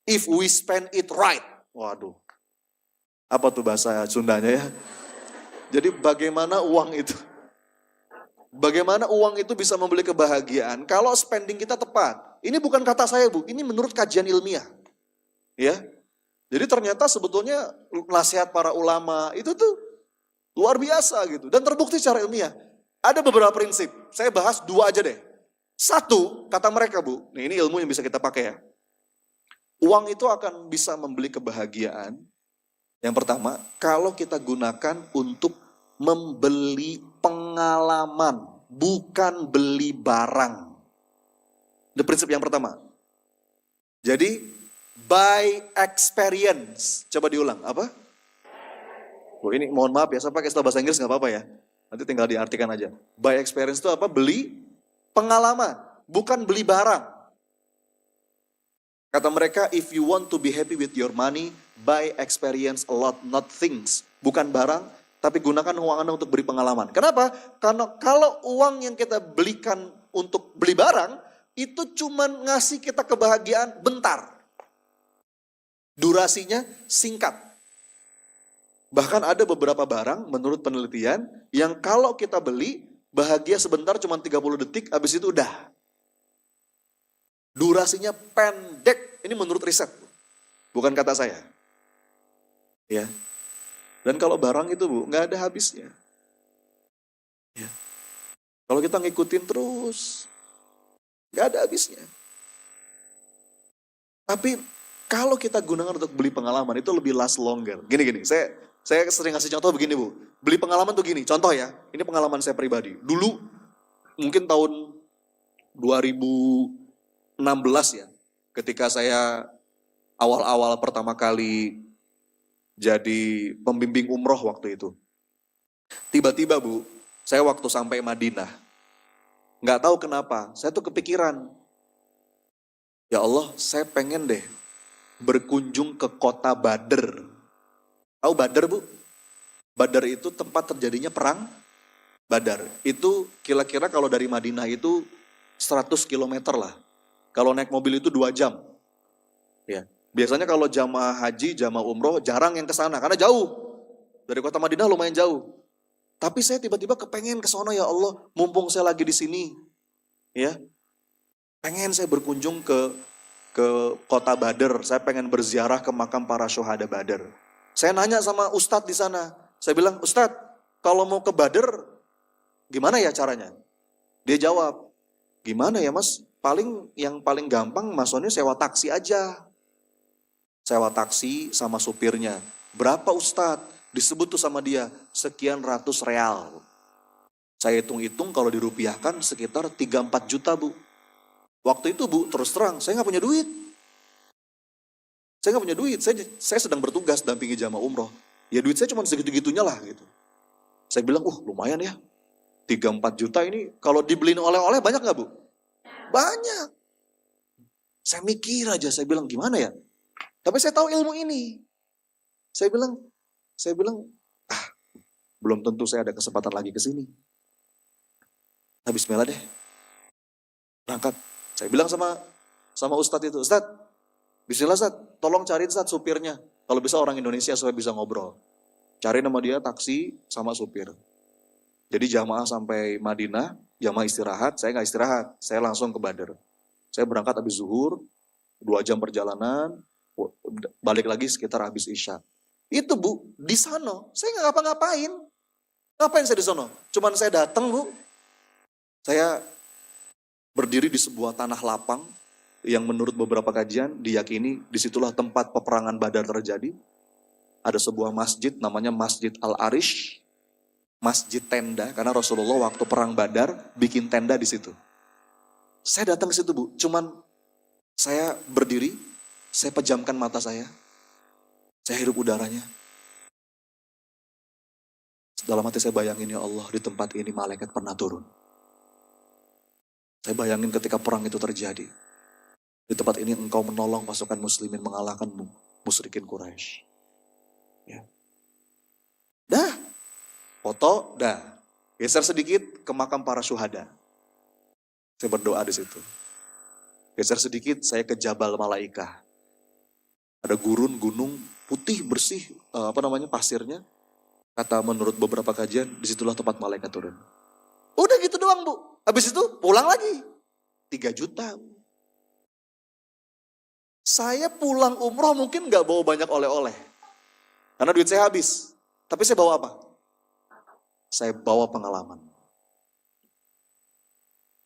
if we spend it right. Waduh. Apa tuh bahasa Sundanya ya? Jadi bagaimana uang itu? Bagaimana uang itu bisa membeli kebahagiaan kalau spending kita tepat. Ini bukan kata saya Bu, ini menurut kajian ilmiah. Ya. Jadi ternyata sebetulnya nasihat para ulama itu tuh luar biasa gitu. Dan terbukti secara ilmiah. Ada beberapa prinsip, saya bahas 2 aja deh. 1, kata mereka Bu, nih ini ilmu yang bisa kita pakai ya. Uang itu akan bisa membeli kebahagiaan. Yang pertama, kalau kita gunakan untuk membeli pengalaman, bukan beli barang. Itu prinsip yang pertama. Jadi, by experience. Coba diulang, apa? Oh, ini mohon maaf ya, saya pakai istilah bahasa Inggris gak apa-apa ya. Nanti tinggal diartikan aja. By experience itu apa? Beli pengalaman, bukan beli barang. Kata mereka, if you want to be happy with your money, buy experience a lot, not things. Bukan barang, tapi gunakan uang Anda untuk beri pengalaman. Kenapa? Karena kalau uang yang kita belikan untuk beli barang, itu cuma ngasih kita kebahagiaan bentar. Durasinya singkat. Bahkan ada beberapa barang, menurut penelitian, yang kalau kita beli, bahagia sebentar cuma 30 detik, habis itu udah. Durasinya pendek, ini menurut riset, bukan kata saya. Ya. Dan kalau barang itu Bu, nggak ada habisnya. Ya. Kalau kita ngikutin terus, nggak ada habisnya. Tapi kalau kita gunakan untuk beli pengalaman itu lebih last longer. Gini, saya sering ngasih contoh begini Bu. Beli pengalaman tuh gini, contoh ya, ini pengalaman saya pribadi. Dulu mungkin tahun 2016 ya, ketika saya awal-awal pertama kali jadi pembimbing umroh waktu itu. Tiba-tiba Bu, saya waktu sampai Madinah, nggak tahu kenapa, saya tuh kepikiran, ya Allah saya pengen deh berkunjung ke kota Badr. Tahu Badr Bu? Badar itu tempat terjadinya perang Badar. Itu kira-kira kalau dari Madinah itu 100 kilometer lah. Kalau naik mobil itu 2 jam. Ya. Biasanya kalau jamaah haji, jamaah umroh jarang yang ke sana karena jauh. Dari kota Madinah lumayan jauh. Tapi saya tiba-tiba kepengen ke sana, ya Allah, mumpung saya lagi di sini. Ya. Pengen saya berkunjung ke kota Badar. Saya pengen berziarah ke makam para syuhada Badar. Saya nanya sama ustadz di sana. Saya bilang, "Ustadz, kalau mau ke Badar gimana ya caranya?" Dia jawab, "Gimana ya Mas? Yang paling gampang masuknya sewa taksi aja." Sewa taksi sama supirnya. "Berapa Ustadz?" Disebut tuh sama dia, sekian ratus real. Saya hitung-hitung kalau dirupiahkan sekitar 3-4 juta Bu. Waktu itu Bu, terus terang, saya nggak punya duit. Saya nggak punya duit, saya sedang bertugas dampingi jamaah umroh. Ya duit saya cuma segitu-gitunya lah gitu. Saya bilang, lumayan ya. 3-4 juta ini kalau dibeliin oleh-oleh banyak nggak Bu? Banyak. Saya mikir aja, saya bilang gimana ya? Tapi saya tahu ilmu ini. Saya bilang, belum tentu saya ada kesempatan lagi ke sini. Nah, bismillah deh. Berangkat. Saya bilang sama Ustadz itu, "Ustadz, bismillah Ustadz, tolong cariin Ustadz supirnya. Kalau bisa orang Indonesia supaya bisa ngobrol." Cari nama dia taksi sama supir. Jadi jamaah sampai Madinah, jamaah istirahat, saya nggak istirahat, saya langsung ke Badar. Saya berangkat habis zuhur, 2 jam perjalanan, balik lagi sekitar habis Isya. Itu Bu, di sana, saya nggak ngapa-ngapain. Ngapain saya di sana? Cuman saya datang Bu, saya berdiri di sebuah tanah lapang, yang menurut beberapa kajian, diyakini disitulah tempat peperangan Badar terjadi. Ada sebuah masjid namanya Masjid Al-Arish, masjid tenda, karena Rasulullah waktu perang Badar bikin tenda di situ. Saya datang ke situ Bu, cuman saya berdiri, saya pejamkan mata saya hirup udaranya. Dalam hati saya bayangin, ya Allah, di tempat ini malaikat pernah turun. Saya bayangin ketika perang itu terjadi. Di tempat ini engkau menolong pasukan muslimin mengalahkan musyrikin Quraisy. Ya. Dah, foto, dah. Geser sedikit ke makam para syuhada. Saya berdoa di situ. Geser sedikit, saya ke Jabal Malaikah. Ada gurun, gunung, putih, bersih, pasirnya. Kata menurut beberapa kajian, disitulah tempat malaikat turun. Udah gitu doang Bu. Habis itu pulang lagi. 3 juta. Saya pulang umroh mungkin gak bawa banyak oleh-oleh. Karena duit saya habis. Tapi saya bawa apa? Saya bawa pengalaman.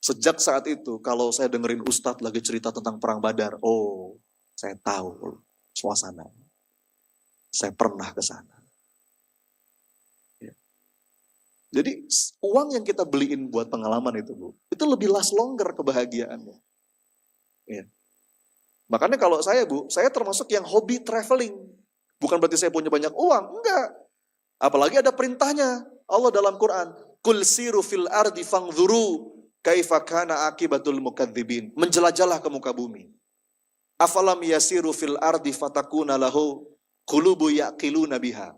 Sejak saat itu, kalau saya dengerin Ustadz lagi cerita tentang perang Badar, saya tahu suasana. Saya pernah ke sana. Ya. Jadi uang yang kita beliin buat pengalaman itu Bu, itu lebih last longer kebahagiaannya. Ya. Makanya kalau saya Bu, saya termasuk yang hobi traveling. Bukan berarti saya punya banyak uang, enggak. Apalagi ada perintahnya Allah dalam Quran. Qul siru fil ardi fangzuru kaifa kana akibatul mukadzibin. Menjelajahlah ke muka bumi. Afalam yasiru fil ardi fatakuna lahu qulubu yaqiluna biha.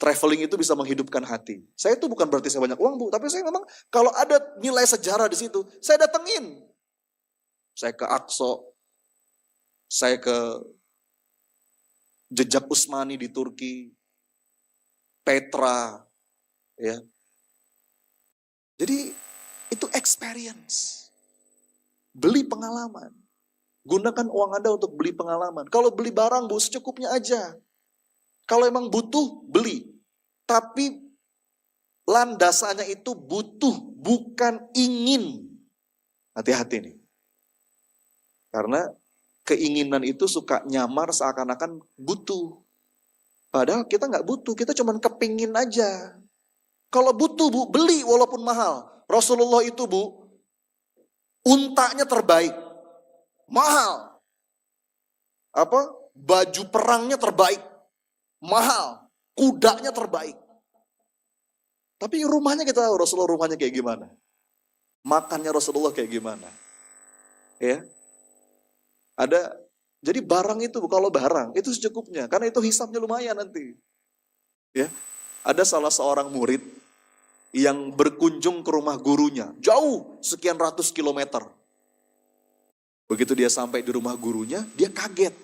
Traveling itu bisa menghidupkan hati. Saya itu bukan berarti saya banyak uang Bu, tapi saya memang kalau ada nilai sejarah di situ, saya datengin. Saya ke Aqsa, saya ke Jejak Usmani di Turki, Petra, ya. Jadi itu experience. Beli pengalaman. Gunakan uang Anda untuk beli pengalaman. Kalau beli barang Bu, secukupnya aja. Kalau emang butuh, beli. Tapi landasannya itu butuh, bukan ingin. Hati-hati nih. Karena keinginan itu suka nyamar seakan-akan butuh. Padahal kita nggak butuh, kita cuma kepingin aja. Kalau butuh Bu, beli walaupun mahal. Rasulullah itu Bu, untanya terbaik. Mahal. Baju perangnya terbaik. Mahal. Kudanya terbaik. Tapi rumahnya kita tahu Rasulullah rumahnya kayak gimana. Makannya Rasulullah kayak gimana. Ya. Jadi barang itu, kalau barang itu secukupnya, karena itu hisapnya lumayan nanti. Ya. Ada salah seorang murid yang berkunjung ke rumah gurunya, jauh sekian ratus kilometer. Begitu dia sampai di rumah gurunya, dia kaget.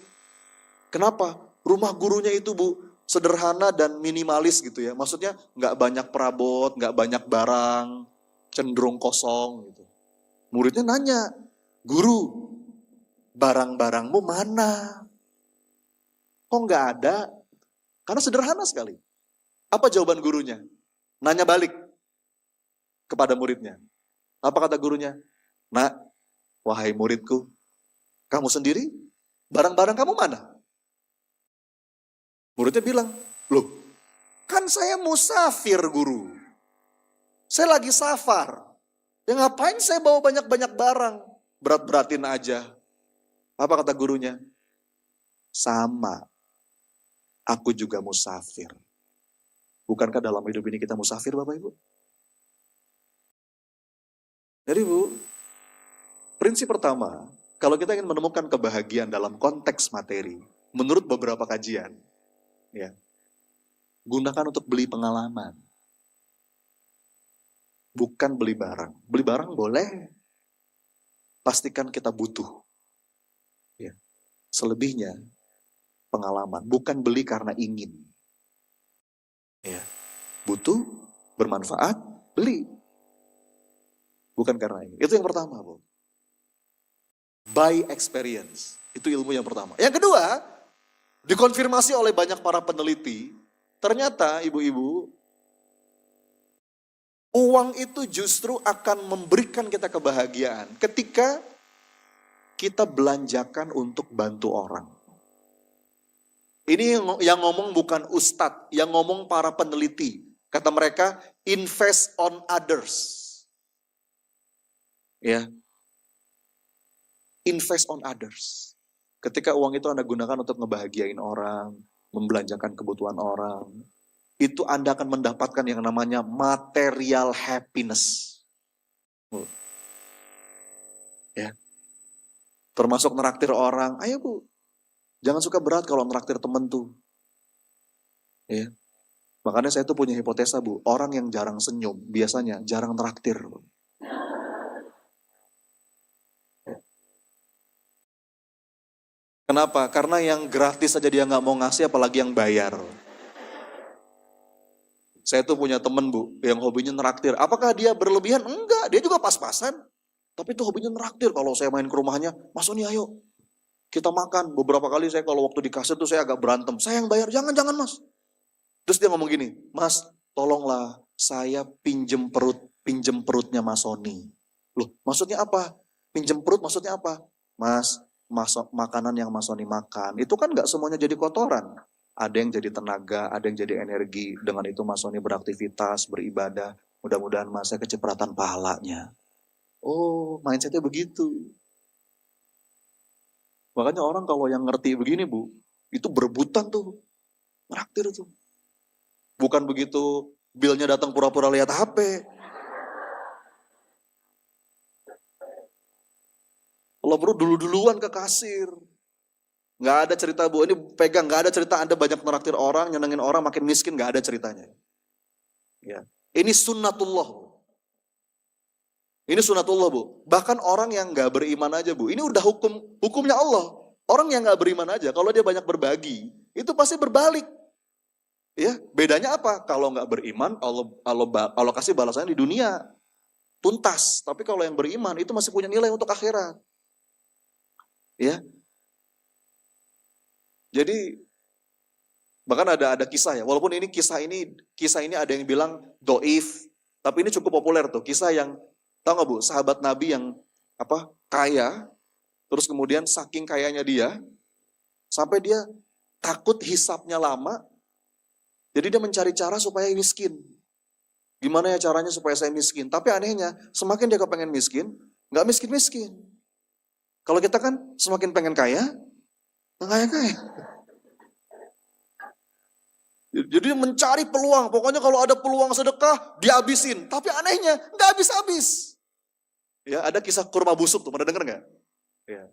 Kenapa? Rumah gurunya itu sederhana dan minimalis gitu ya. Maksudnya nggak banyak perabot, nggak banyak barang, cenderung kosong gitu. Muridnya nanya, "Guru, barang-barangmu mana? Kok nggak ada?" Karena sederhana sekali. Apa jawaban gurunya? Nanya balik kepada muridnya. Apa kata gurunya? "Nak, wahai muridku, kamu sendiri, barang-barang kamu mana?" Muridnya bilang, "Loh, kan saya musafir guru. Saya lagi safar. Ya ngapain saya bawa banyak-banyak barang? Berat-beratin aja." Apa kata gurunya? "Sama, aku juga musafir." Bukankah dalam hidup ini kita musafir, Bapak Ibu? Jadi prinsip pertama, kalau kita ingin menemukan kebahagiaan dalam konteks materi, menurut beberapa kajian, ya, gunakan untuk beli pengalaman. Bukan beli barang. Beli barang boleh. Pastikan kita butuh. Ya. Selebihnya, pengalaman. Bukan beli karena ingin. Ya. Butuh, bermanfaat, beli. Bukan karena ini. Itu yang pertama, Bu. By experience. Itu ilmu yang pertama. Yang kedua, dikonfirmasi oleh banyak para peneliti, ternyata ibu-ibu, uang itu justru akan memberikan kita kebahagiaan ketika kita belanjakan untuk bantu orang. Ini yang ngomong bukan ustadz, yang ngomong para peneliti. Kata mereka, invest on others. Ya, invest on others. Ketika uang itu Anda gunakan untuk ngebahagiain orang, membelanjakan kebutuhan orang, itu Anda akan mendapatkan yang namanya material happiness. Ya. Termasuk neraktir orang. Ayo Bu, jangan suka berat kalau neraktir temen tuh. Ya. Makanya saya tuh punya hipotesa Bu, orang yang jarang senyum biasanya jarang neraktir. Kenapa? Karena yang gratis aja dia nggak mau ngasih, apalagi yang bayar. Saya tuh punya temen Bu, yang hobinya neraktir. Apakah dia berlebihan? Enggak, dia juga pas-pasan. Tapi itu hobinya neraktir. Kalau saya main ke rumahnya, "Mas Oni ayo, kita makan." Beberapa kali saya kalau waktu di kasir tuh saya agak berantem. "Saya yang bayar." "Jangan Mas." Terus dia ngomong gini, "Mas, tolonglah saya pinjem perutnya Mas Oni." Loh, maksudnya apa? Pinjem perut maksudnya apa? "Mas, makanan yang Mas Oni makan, itu kan gak semuanya jadi kotoran. Ada yang jadi tenaga, ada yang jadi energi. Dengan itu Mas Oni beraktivitas, beribadah. Mudah-mudahan Mas saya kecipratan pahalanya." Oh, mindsetnya begitu. Makanya orang kalau yang ngerti begini Bu, itu berebutan tuh. Traktir tuh. Bukan begitu bilnya datang pura-pura lihat HP. Kalau perlu dulu-duluan ke kasir. Nggak ada cerita Bu, ini pegang, nggak ada cerita Anda banyak meraktir orang, nyenengin orang makin miskin, nggak ada ceritanya. Ya. Ini sunnatullah Bu. Ini sunnatullah Bu. Bahkan orang yang nggak beriman aja Bu, ini udah hukumnya Allah. Orang yang nggak beriman aja, kalau dia banyak berbagi, itu pasti berbalik. Ya, bedanya apa? Kalau nggak beriman, Allah kasih balasannya di dunia tuntas. Tapi kalau yang beriman itu masih punya nilai untuk akhirat. Ya, jadi bahkan ada kisah ya. Walaupun ini kisah ini ada yang bilang doif, tapi ini cukup populer tuh. Kisah yang tahu nggak Bu? Sahabat Nabi yang kaya, terus kemudian saking kayanya dia, sampai dia takut hisapnya lama. Jadi dia mencari cara supaya miskin. Gimana ya caranya supaya saya miskin? Tapi anehnya, semakin dia kepengen miskin, nggak miskin-miskin. Kalau kita kan semakin pengen kaya, nggak kaya-kaya. Jadi dia mencari peluang, pokoknya kalau ada peluang sedekah, dihabisin. Tapi anehnya, nggak habis-habis. Ya, ada kisah kurma busuk tuh, pernah denger nggak? Ya.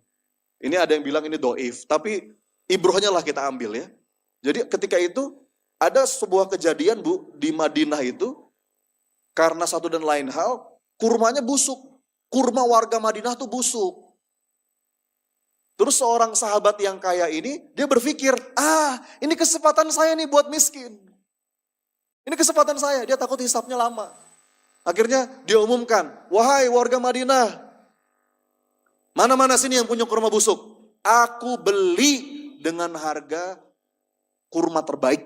Ini ada yang bilang ini doif, tapi ibrohnya lah kita ambil ya. Jadi ketika itu, Ada sebuah kejadian Bu, di Madinah itu, karena satu dan lain hal, kurmanya busuk. Kurma warga Madinah tuh busuk. Terus seorang sahabat yang kaya ini, dia berpikir, ini kesempatan saya nih buat miskin. Ini kesempatan saya, dia takut hisapnya lama. Akhirnya dia umumkan, wahai warga Madinah, mana-mana sini yang punya kurma busuk. Aku beli dengan harga kurma terbaik.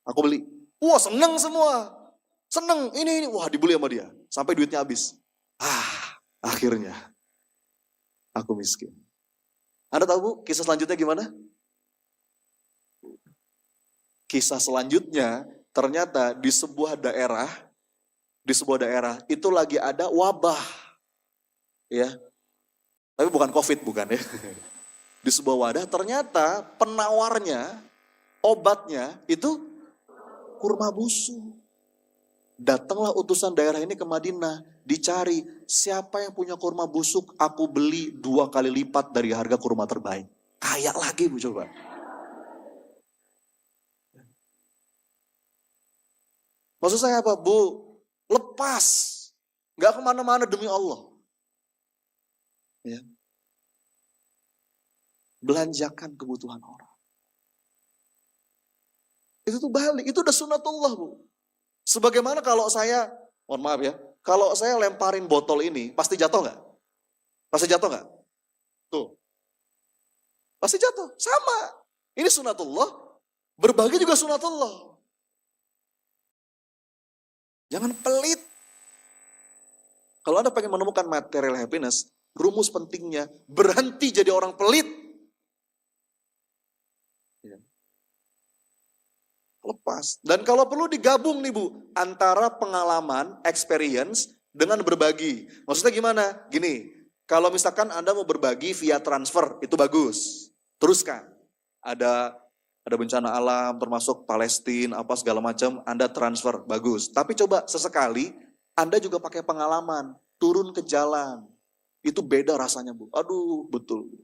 Aku beli. Wah, seneng semua. Seneng, ini. Wah, dibeli sama dia. Sampai duitnya habis. Akhirnya aku miskin. Anda tahu Bu, kisah selanjutnya gimana? Kisah selanjutnya, ternyata di sebuah daerah itu lagi ada wabah. Ya. Tapi bukan COVID, bukan ya. Di sebuah wadah, ternyata penawarnya, obatnya itu kurma busuk. Datanglah utusan daerah ini ke Madinah, dicari siapa yang punya kurma busuk, aku beli 2 kali lipat dari harga kurma terbaik. Kaya lagi Bu, coba. Maksud saya apa Bu? Lepas, gak kemana-mana demi Allah. Ya. Belanjakan kebutuhan orang. Itu tuh balik, itu udah sunatullah Bu. Sebagaimana kalau saya, mohon maaf ya, kalau saya lemparin botol ini, pasti jatuh nggak? Pasti jatuh nggak? Tuh, pasti jatuh. Sama. Ini sunatullah, berbagi juga sunatullah. Jangan pelit. Kalau Anda pengen menemukan material happiness, rumus pentingnya berhenti jadi orang pelit. Lepas. Dan kalau perlu digabung nih Bu, antara pengalaman, experience, dengan berbagi. Maksudnya gimana? Gini, kalau misalkan Anda mau berbagi via transfer, itu bagus. Teruskan. Ada bencana alam, termasuk Palestina, apa segala macam, Anda transfer, bagus. Tapi coba sesekali, Anda juga pakai pengalaman, turun ke jalan. Itu beda rasanya Bu. Aduh, betul.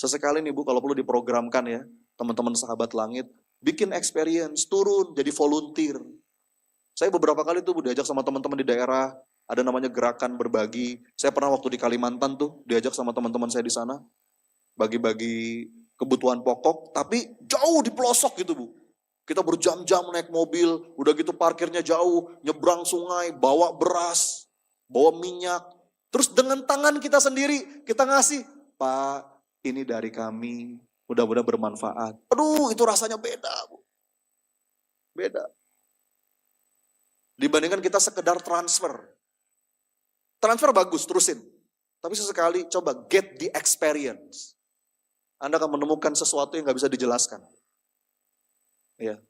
Sesekali nih Bu, kalau perlu diprogramkan ya, teman-teman sahabat langit, bikin experience, turun jadi volunteer. Saya beberapa kali tuh diajak sama teman-teman di daerah, ada namanya gerakan berbagi. Saya pernah waktu di Kalimantan tuh diajak sama teman-teman saya di sana, bagi-bagi kebutuhan pokok, tapi jauh di pelosok gitu Bu. Kita berjam-jam naik mobil, udah gitu parkirnya jauh, nyebrang sungai, bawa beras, bawa minyak. Terus dengan tangan kita sendiri, kita ngasih, Pak, ini dari kami, mudah-mudahan bermanfaat. Aduh, itu rasanya beda, Bu. Beda. Dibandingkan kita sekedar transfer. Transfer bagus, terusin. Tapi sesekali coba get the experience. Anda akan menemukan sesuatu yang gak bisa dijelaskan. Ya.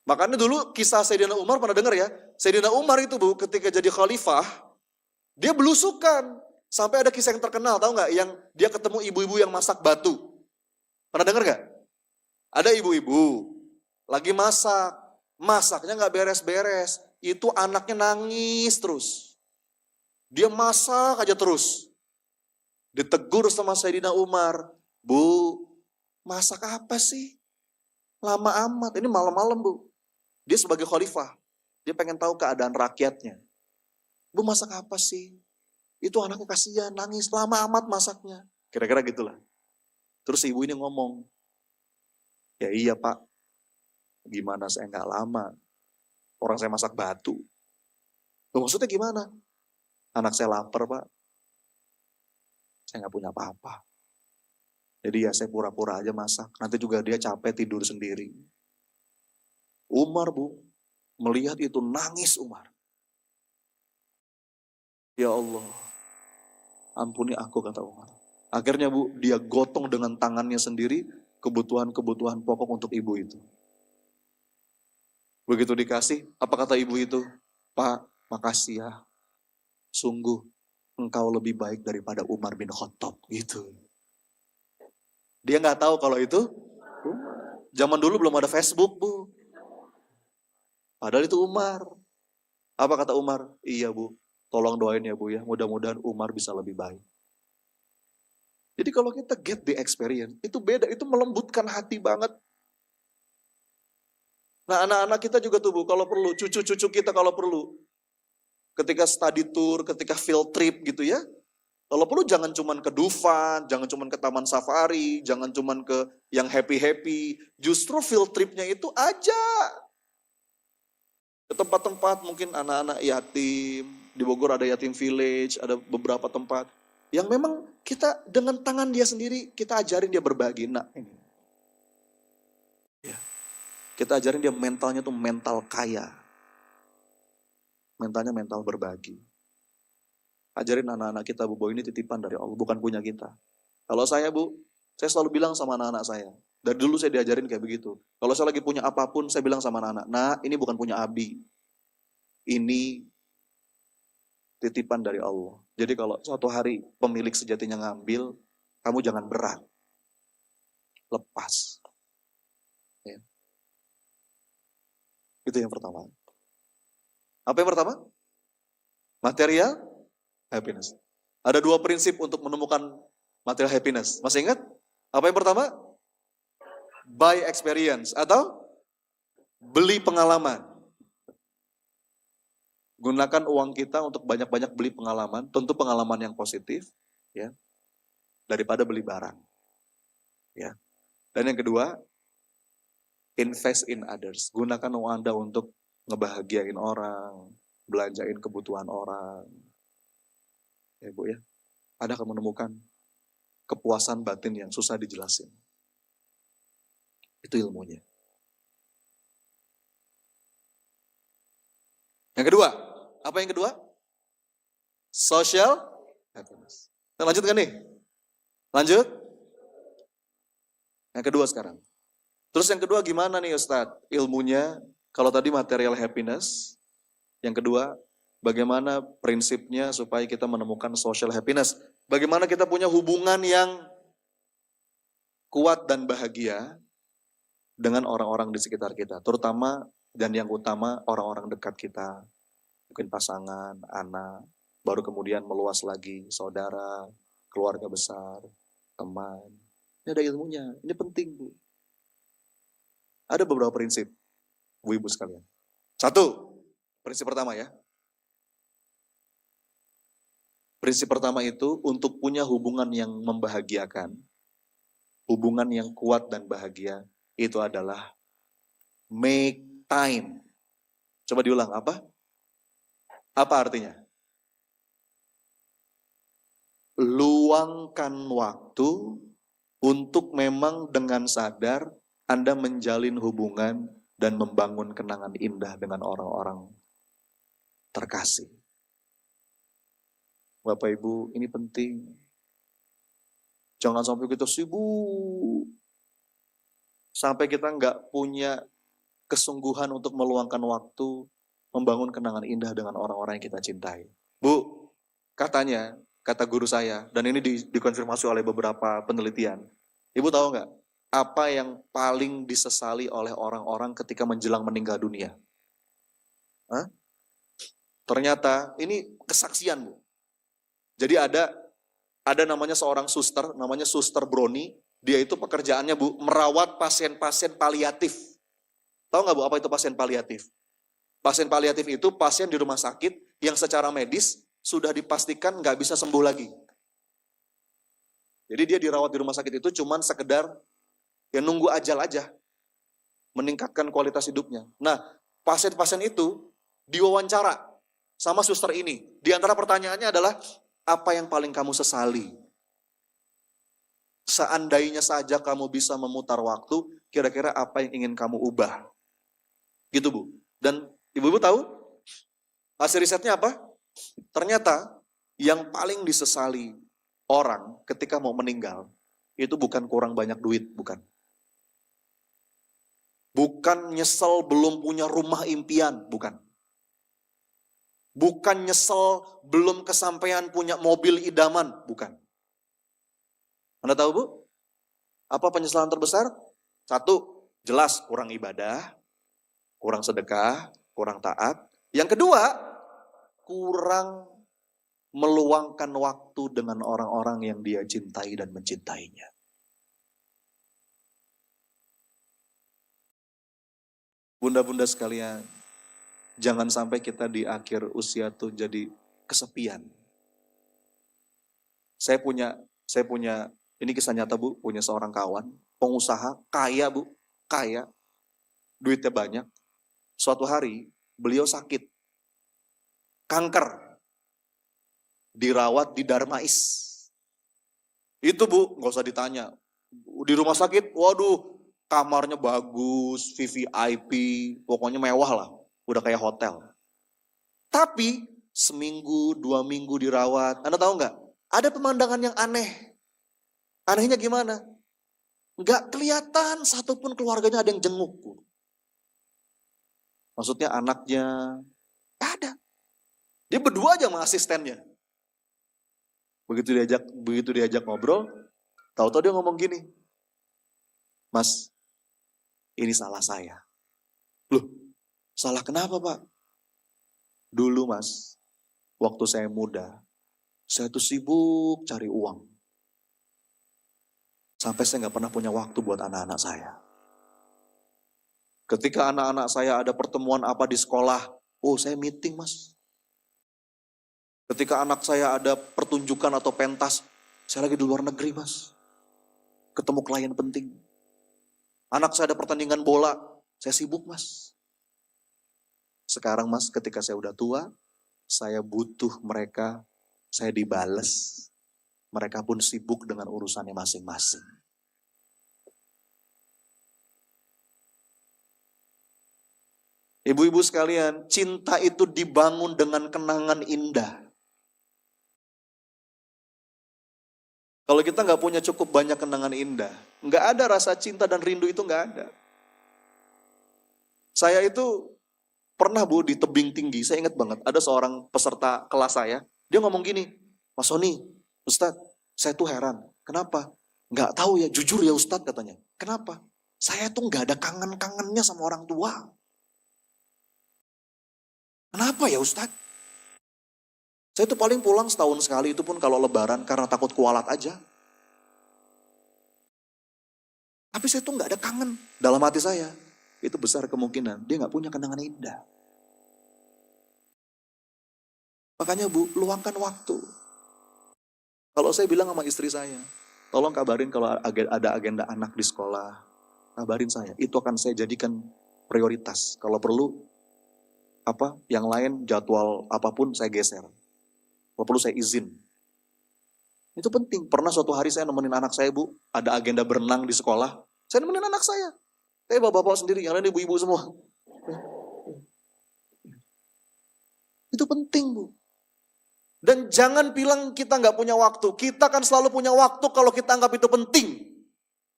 Makanya dulu kisah Sayyidina Umar pernah dengar ya. Sayyidina Umar itu Bu, ketika jadi khalifah, dia belusukan. Sampai ada kisah yang terkenal, tahu nggak? Yang dia ketemu ibu-ibu yang masak batu. Pernah dengar nggak? Ada ibu-ibu lagi masak, masaknya nggak beres-beres. Itu anaknya nangis terus. Dia masak aja terus. Ditegur sama Sayyidina Umar, Bu, masak apa sih? Lama amat. Ini malam-malam Bu. Dia sebagai khalifah, dia pengen tahu keadaan rakyatnya. Bu, masak apa sih? Itu anaknya kasihan, nangis, lama amat masaknya. Kira-kira gitulah. Terus ibu ini ngomong, ya iya Pak, gimana saya nggak lama, orang saya masak batu. Loh, maksudnya gimana? Anak saya lapar Pak, saya nggak punya apa-apa. Jadi ya saya pura-pura aja masak, nanti juga dia capek tidur sendiri. Umar Bu, melihat itu nangis Umar. Ya Allah, ampuni aku kata Umar. Akhirnya Bu, dia gotong dengan tangannya sendiri kebutuhan-kebutuhan pokok untuk ibu itu. Begitu dikasih, apa kata ibu itu? Pak, makasih ya. Sungguh engkau lebih baik daripada Umar bin Khattab gitu. Dia nggak tahu kalau itu zaman dulu belum ada Facebook Bu. Padahal itu Umar. Apa kata Umar? Iya Bu, tolong doain ya Bu ya. Mudah-mudahan Umar bisa lebih baik. Jadi kalau kita get the experience, itu beda, itu melembutkan hati banget. Nah anak-anak kita juga tuh Bu, kalau perlu, cucu-cucu kita kalau perlu. Ketika study tour, ketika field trip gitu ya. Kalau perlu jangan cuman ke Dufan, jangan cuman ke Taman Safari, jangan cuman ke yang happy-happy. Justru field tripnya itu aja. Ke tempat-tempat mungkin anak-anak yatim, di Bogor ada yatim village, ada beberapa tempat. Yang memang kita dengan tangan dia sendiri, kita ajarin dia berbagi. Nah ini. Ya. Kita ajarin dia mentalnya tuh mental kaya. Mentalnya mental berbagi. Ajarin anak-anak kita, Bu, bahwa ini titipan dari Allah, bukan punya kita. Kalau saya, Bu, saya selalu bilang sama anak-anak saya. Dari dulu saya diajarin kayak begitu. Kalau saya lagi punya apapun, saya bilang sama anak-anak, nah ini bukan punya Abi. Ini titipan dari Allah. Jadi kalau suatu hari pemilik sejatinya ngambil, kamu jangan berat. Lepas. Ya. Itu yang pertama. Apa yang pertama? Material happiness. Ada dua prinsip untuk menemukan material happiness. Masih ingat? Apa yang pertama? Buy experience atau beli pengalaman. Gunakan uang kita untuk banyak-banyak beli pengalaman, tentu pengalaman yang positif, ya, daripada beli barang. Ya. Dan yang kedua, invest in others. Gunakan uang Anda untuk ngebahagiain orang, belanjain kebutuhan orang. Ya Bu ya, Anda akan menemukan kepuasan batin yang susah dijelasin. Itu ilmunya. Yang kedua, apa yang kedua? Social happiness. Kita lanjutkan nih. Lanjut. Yang kedua sekarang. Terus yang kedua gimana nih Ustadz? Ilmunya, kalau tadi material happiness. Yang kedua, bagaimana prinsipnya supaya kita menemukan social happiness. Bagaimana kita punya hubungan yang kuat dan bahagia dengan orang-orang di sekitar kita. Terutama dan yang utama orang-orang dekat kita. Mungkin pasangan, anak, baru kemudian meluas lagi, saudara, keluarga besar, teman. Ini ada ilmunya, ini penting Bu. Ada beberapa prinsip, Bu Ibu sekalian. Satu, prinsip pertama ya. Prinsip pertama itu untuk punya hubungan yang membahagiakan, hubungan yang kuat dan bahagia, itu adalah make time. Coba diulang, apa? Apa artinya? Luangkan waktu untuk memang dengan sadar Anda menjalin hubungan dan membangun kenangan indah dengan orang-orang terkasih. Bapak Ibu, ini penting. Jangan sampai kita sibuk. Sampai kita nggak punya kesungguhan untuk meluangkan waktu, membangun kenangan indah dengan orang-orang yang kita cintai. Bu, katanya, kata guru saya, dan ini dikonfirmasi oleh beberapa penelitian. Ibu tahu nggak, apa yang paling disesali oleh orang-orang ketika menjelang meninggal dunia? Hah? Ternyata, ini kesaksian Bu. Jadi ada namanya seorang suster, namanya Suster Broni. Dia itu pekerjaannya Bu, merawat pasien-pasien paliatif. Tahu nggak Bu apa itu pasien paliatif? Pasien paliatif itu pasien di rumah sakit yang secara medis sudah dipastikan nggak bisa sembuh lagi. Jadi dia dirawat di rumah sakit itu cuman sekedar ya nunggu ajal aja. Meningkatkan kualitas hidupnya. Nah, pasien-pasien itu diwawancara sama suster ini. Di antara pertanyaannya adalah, apa yang paling kamu sesali? Seandainya saja kamu bisa memutar waktu, kira-kira apa yang ingin kamu ubah? Gitu Bu. Dan Ibu-ibu tahu hasil risetnya apa? Ternyata yang paling disesali orang ketika mau meninggal, itu bukan kurang banyak duit, bukan. Bukan nyesel belum punya rumah impian, bukan. Bukan nyesel belum kesampaian punya mobil idaman, bukan. Anda tahu Bu? Apa penyesalan terbesar? Satu, jelas kurang ibadah, kurang sedekah, kurang taat. Yang kedua, kurang meluangkan waktu dengan orang-orang yang dia cintai dan mencintainya. Bunda-bunda sekalian, jangan sampai kita di akhir usia tuh jadi kesepian. Saya punya, ini kisah nyata Bu, punya seorang kawan, pengusaha, kaya Bu, kaya, duitnya banyak. Suatu hari, beliau sakit, kanker, dirawat di Darmais. Itu Bu, nggak usah ditanya. Di rumah sakit, waduh, kamarnya bagus, VVIP, pokoknya mewah lah, udah kayak hotel. Tapi seminggu, 2 minggu dirawat, Anda tahu nggak? Ada pemandangan yang aneh. Anehnya gimana? Nggak kelihatan satupun keluarganya ada yang jenguk. Maksudnya anaknya, nggak ada. Dia berdua aja sama asistennya. Begitu diajak ngobrol, tahu-tahu dia ngomong gini, Mas, ini salah saya. Loh, salah kenapa Pak? Dulu Mas, waktu saya muda, saya tuh sibuk cari uang. Sampai saya nggak pernah punya waktu buat anak-anak saya. Ketika anak-anak saya ada pertemuan apa di sekolah, oh saya meeting Mas. Ketika anak saya ada pertunjukan atau pentas, saya lagi di luar negeri Mas. Ketemu klien penting. Anak saya ada pertandingan bola, saya sibuk Mas. Sekarang Mas, ketika saya udah tua, saya butuh mereka, saya dibales. Mereka pun sibuk dengan urusannya masing-masing. Ibu-ibu sekalian, cinta itu dibangun dengan kenangan indah. Kalau kita nggak punya cukup banyak kenangan indah, nggak ada rasa cinta dan rindu itu nggak ada. Saya itu pernah Bu di tebing tinggi, saya ingat banget, ada seorang peserta kelas saya, dia ngomong gini, Mas Sony, Ustadz, saya tuh heran, kenapa? Nggak tahu ya, jujur ya Ustadz katanya, kenapa? Saya tuh nggak ada kangen-kangennya sama orang tua. Kenapa ya Ustadz? Saya tuh paling pulang setahun sekali, itu pun kalau lebaran karena takut kualat aja. Tapi saya tuh nggak ada kangen dalam hati saya. Itu besar kemungkinan dia nggak punya kenangan indah. Makanya Bu, luangkan waktu. Kalau saya bilang sama istri saya, tolong kabarin kalau ada agenda anak di sekolah, kabarin saya. Itu akan saya jadikan prioritas. Kalau perlu, yang lain jadwal apapun saya geser. Kalau perlu saya izin. Itu penting. Pernah suatu hari saya nemenin anak saya Bu, ada agenda berenang di sekolah. Saya nemenin anak saya. Saya bapak-bapak sendiri, yang lain ibu-ibu semua. Itu penting Bu. Dan jangan bilang kita nggak punya waktu. Kita kan selalu punya waktu kalau kita anggap itu penting.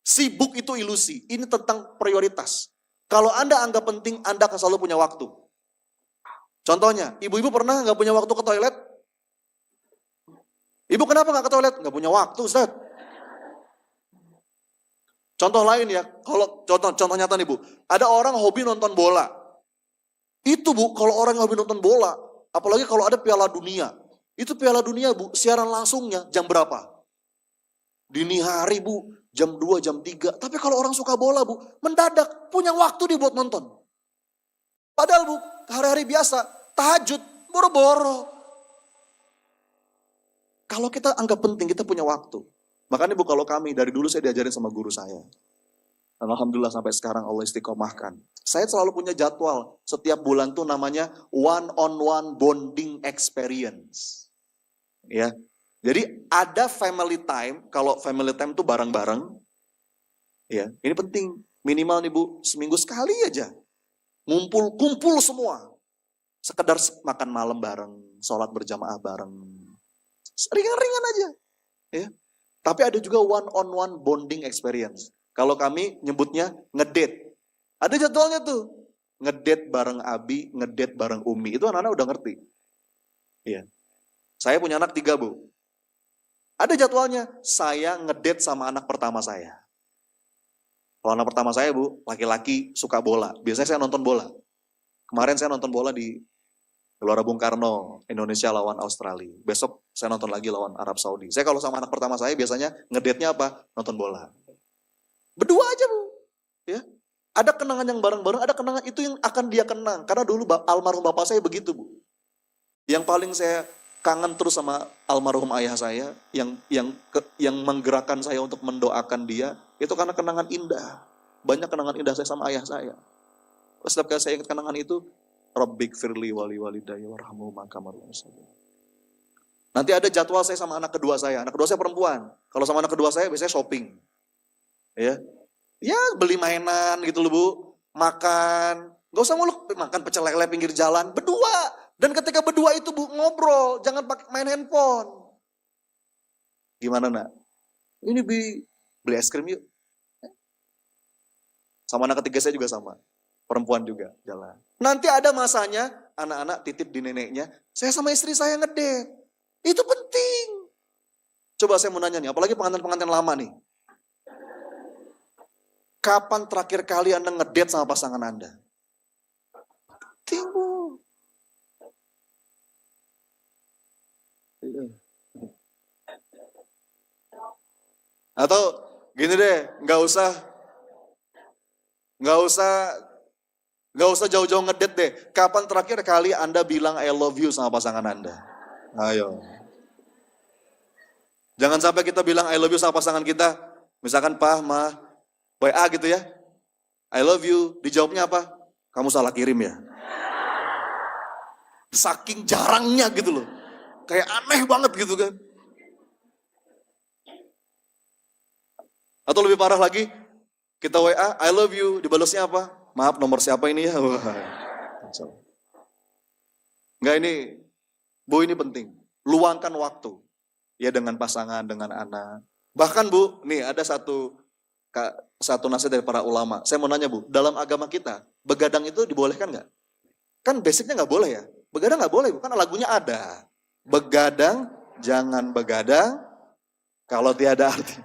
Sibuk itu ilusi. Ini tentang prioritas. Kalau Anda anggap penting, Anda akan selalu punya waktu. Contohnya, ibu-ibu pernah nggak punya waktu ke toilet? Ibu kenapa nggak ke toilet? Nggak punya waktu, Ustaz. Contoh lain ya, kalau contoh nyata nih Bu. Ada orang hobi nonton bola. Itu Bu, kalau orang hobi nonton bola, apalagi kalau ada Piala Dunia. Itu Piala Dunia Bu, siaran langsungnya jam berapa? Dini hari Bu, jam 2, jam 3. Tapi kalau orang suka bola Bu, mendadak punya waktu dia buat nonton. Padahal Bu, hari-hari biasa, tahajud, boro-boro. Kalau kita anggap penting, kita punya waktu. Makanya Bu, kalau kami, dari dulu saya diajarin sama guru saya. Dan Alhamdulillah sampai sekarang Allah istiqomahkan. Saya selalu punya jadwal, setiap bulan tuh namanya one-on-one bonding experience. Ya, jadi ada family time, kalau family time tuh bareng-bareng. Ya, ini penting, minimal nih Bu, seminggu sekali aja. Kumpul semua. Sekedar makan malam bareng, sholat berjamaah bareng. Ringan-ringan aja. Ya. Tapi ada juga one-on-one bonding experience. Kalau kami nyebutnya ngedate. Ada jadwalnya tuh. Ngedate bareng Abi, ngedate bareng Umi. Itu anak-anak udah ngerti. Iya. Saya punya anak 3 Bu. Ada jadwalnya. Saya ngedate sama anak pertama saya. Kalau anak pertama saya Bu, laki-laki suka bola. Biasanya saya nonton bola. Kemarin saya nonton bola di Gelora Bung Karno, Indonesia lawan Australia. Besok saya nonton lagi lawan Arab Saudi. Saya kalau sama anak pertama saya biasanya ngedate-nya apa? Nonton bola. Berdua aja Bu. Ya. Ada kenangan yang bareng-bareng, ada kenangan itu yang akan dia kenang. Karena dulu almarhum bapak saya begitu, Bu. Yang paling saya kangen terus sama almarhum ayah saya, yang menggerakkan saya untuk mendoakan dia, itu karena kenangan indah. Banyak kenangan indah saya sama ayah saya. Setiap kali saya ingat kenangan itu, Rabbik firli wali walidayya warhamhuma kama rabbayani. Nanti ada jadwal saya sama anak kedua saya. Anak kedua saya perempuan. Kalau sama anak kedua saya biasanya shopping. Ya beli mainan gitu loh, Bu. Makan. Gak usah mulu makan pecel lele pinggir jalan. Berdua. Dan ketika berdua itu, Bu, ngobrol. Jangan pakai main handphone. Gimana, Nak? Ini beli es krim yuk. Sama anak ketiga saya juga sama. Perempuan juga jalan. Nanti ada masanya anak-anak titip di neneknya. Saya sama istri saya ngedate. Itu penting. Coba saya mau nanya nih. Apalagi pengantin-pengantin lama nih. Kapan terakhir kali Anda ngedate sama pasangan Anda? Penting, Bu. Atau gini deh, nggak usah jauh-jauh ngedate deh. Kapan terakhir kali Anda bilang I love you sama pasangan Anda? Ayo. Jangan sampai kita bilang I love you sama pasangan kita. Misalkan Pak, Ma, WA gitu ya. I love you. Dijawabnya apa? Kamu salah kirim ya. Saking jarangnya gitu loh. Kayak aneh banget gitu kan. Atau lebih parah lagi, kita WA, I love you, dibalasnya apa? Maaf, nomor siapa ini ya? Enggak, ini, Bu, ini penting. Luangkan waktu. Ya dengan pasangan, dengan anak. Bahkan, Bu, nih ada satu nasihat dari para ulama. Saya mau nanya, Bu, dalam agama kita, begadang itu dibolehkan nggak? Kan basicnya nggak boleh ya. Begadang nggak boleh, Bu. Kan lagunya ada. Begadang, jangan begadang, kalau tiada arti.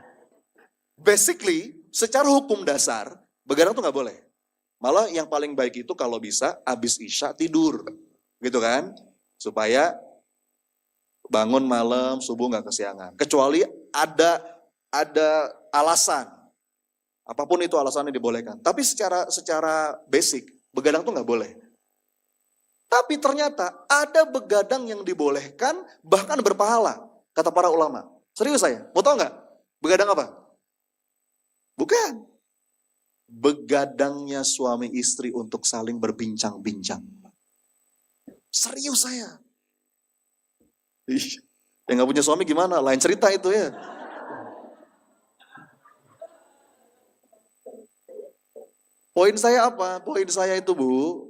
Basically, secara hukum dasar, begadang tuh nggak boleh. Malah yang paling baik itu kalau bisa habis isya tidur, gitu kan? Supaya bangun malam, subuh nggak kesiangan. Kecuali ada alasan, apapun itu alasannya dibolehkan. Tapi secara basic, begadang tuh nggak boleh. Tapi ternyata ada begadang yang dibolehkan, bahkan berpahala, kata para ulama. Serius saya, mau tau nggak? Begadang apa? Bukan. Begadangnya suami istri untuk saling berbincang-bincang. Serius saya. Yang gak punya suami gimana? Lain cerita itu ya. Poin saya apa? Poin saya itu, Bu,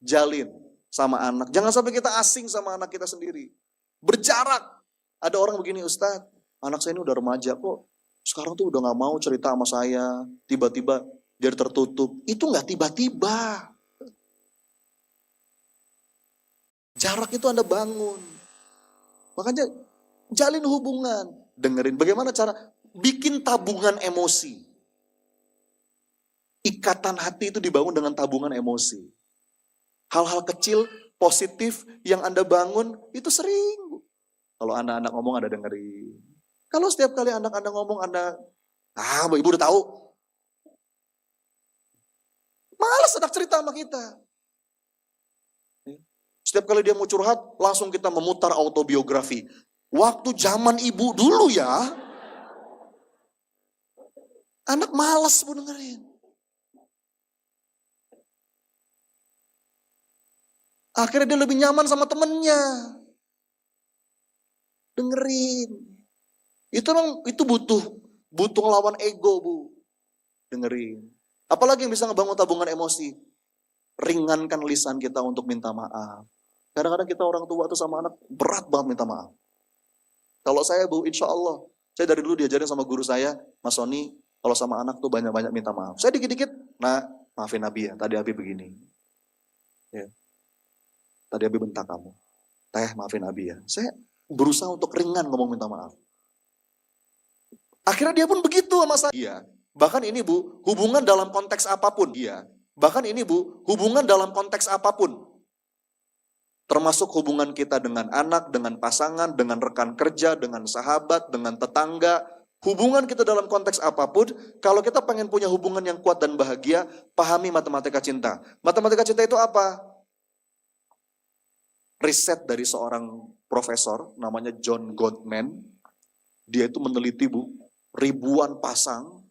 jalin sama anak. Jangan sampai kita asing sama anak kita sendiri. Berjarak. Ada orang begini, Ustadz, anak saya ini udah remaja kok. Sekarang tuh udah gak mau cerita sama saya. Tiba-tiba jadi tertutup. Itu gak tiba-tiba. Jarak itu Anda bangun. Makanya jalin hubungan. Dengerin bagaimana cara bikin tabungan emosi. Ikatan hati itu dibangun dengan tabungan emosi. Hal-hal kecil, positif yang Anda bangun itu sering. Kalau anak-anak ngomong Anda dengerin. Kalau setiap kali anak-anak ngomong Anda, ibu udah tahu. Malas anak cerita sama kita. Setiap kali dia mau curhat, langsung kita memutar autobiografi. Waktu zaman ibu dulu ya. Anak malas Bu dengerin. Akhirnya dia lebih nyaman sama temennya. Dengerin. Itu butuh lawan ego, Bu. Dengerin. Apalagi yang bisa ngebangun tabungan emosi. Ringankan lisan kita untuk minta maaf. Kadang-kadang kita orang tua tuh sama anak berat banget minta maaf. Kalau saya, Bu, insya Allah. Saya dari dulu diajarin sama guru saya, Mas Sony, kalau sama anak tuh banyak-banyak minta maaf. Saya dikit-dikit, maafin Abi ya, tadi Abi begini. Ya. Tadi Abi bentak kamu. Teh, maafin Abi ya. Saya berusaha untuk ringan ngomong minta maaf. Akhirnya dia pun begitu sama saya. Iya. Bahkan ini Bu, hubungan dalam konteks apapun. Iya. Bahkan ini Bu, hubungan dalam konteks apapun. Termasuk hubungan kita dengan anak, dengan pasangan, dengan rekan kerja, dengan sahabat, dengan tetangga. Hubungan kita dalam konteks apapun, kalau kita pengen punya hubungan yang kuat dan bahagia, pahami matematika cinta. Matematika cinta itu apa? Riset dari seorang profesor, namanya John Gottman. Dia itu meneliti ribuan pasang.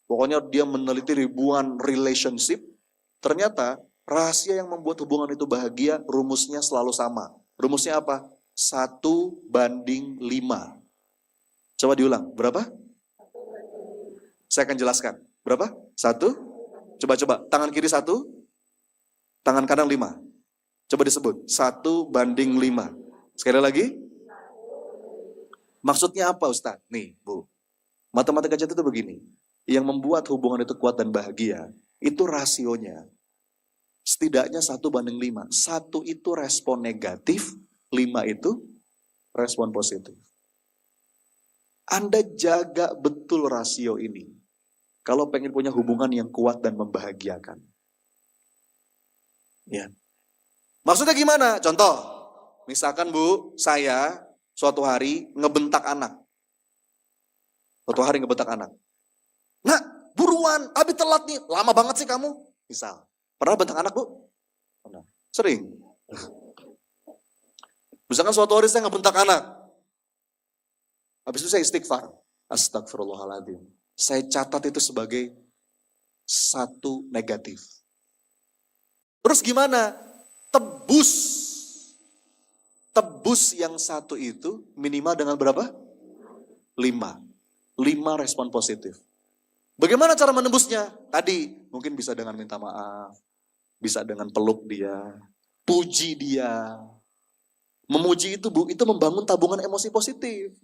Pokoknya dia meneliti ribuan relationship. Ternyata rahasia yang membuat hubungan itu bahagia, rumusnya selalu sama. Rumusnya apa? 1:5. Coba diulang, berapa? Saya akan jelaskan. Berapa? 1? Coba, tangan kiri 1, tangan kanan 5. Coba disebut, 1:5. Sekali lagi. Maksudnya apa Ustaz? Nih Bu, matematika cinta itu begini. Yang membuat hubungan itu kuat dan bahagia, itu rasionya. Setidaknya 1:5. 1 itu respon negatif, 5 itu respon positif. Anda jaga betul rasio ini. Kalau pengen punya hubungan yang kuat dan membahagiakan. Ya. Maksudnya gimana? Contoh, misalkan Bu, saya suatu hari ngebentak anak. Nah, buruan, Abi telat nih. Lama banget sih kamu. Misal, pernah bentak anak Bu? Pernah. Sering. Misalkan suatu hari saya ngebentak anak. Habis itu saya istighfar. Astagfirullahaladzim. Saya catat itu sebagai 1 negatif. Terus gimana? Tebus yang 1 itu minimal dengan berapa? 5. 5 respon positif. Bagaimana cara menembusnya? Tadi mungkin bisa dengan minta maaf. Bisa dengan peluk dia. Puji dia. Memuji itu Bu, itu membangun tabungan emosi positif.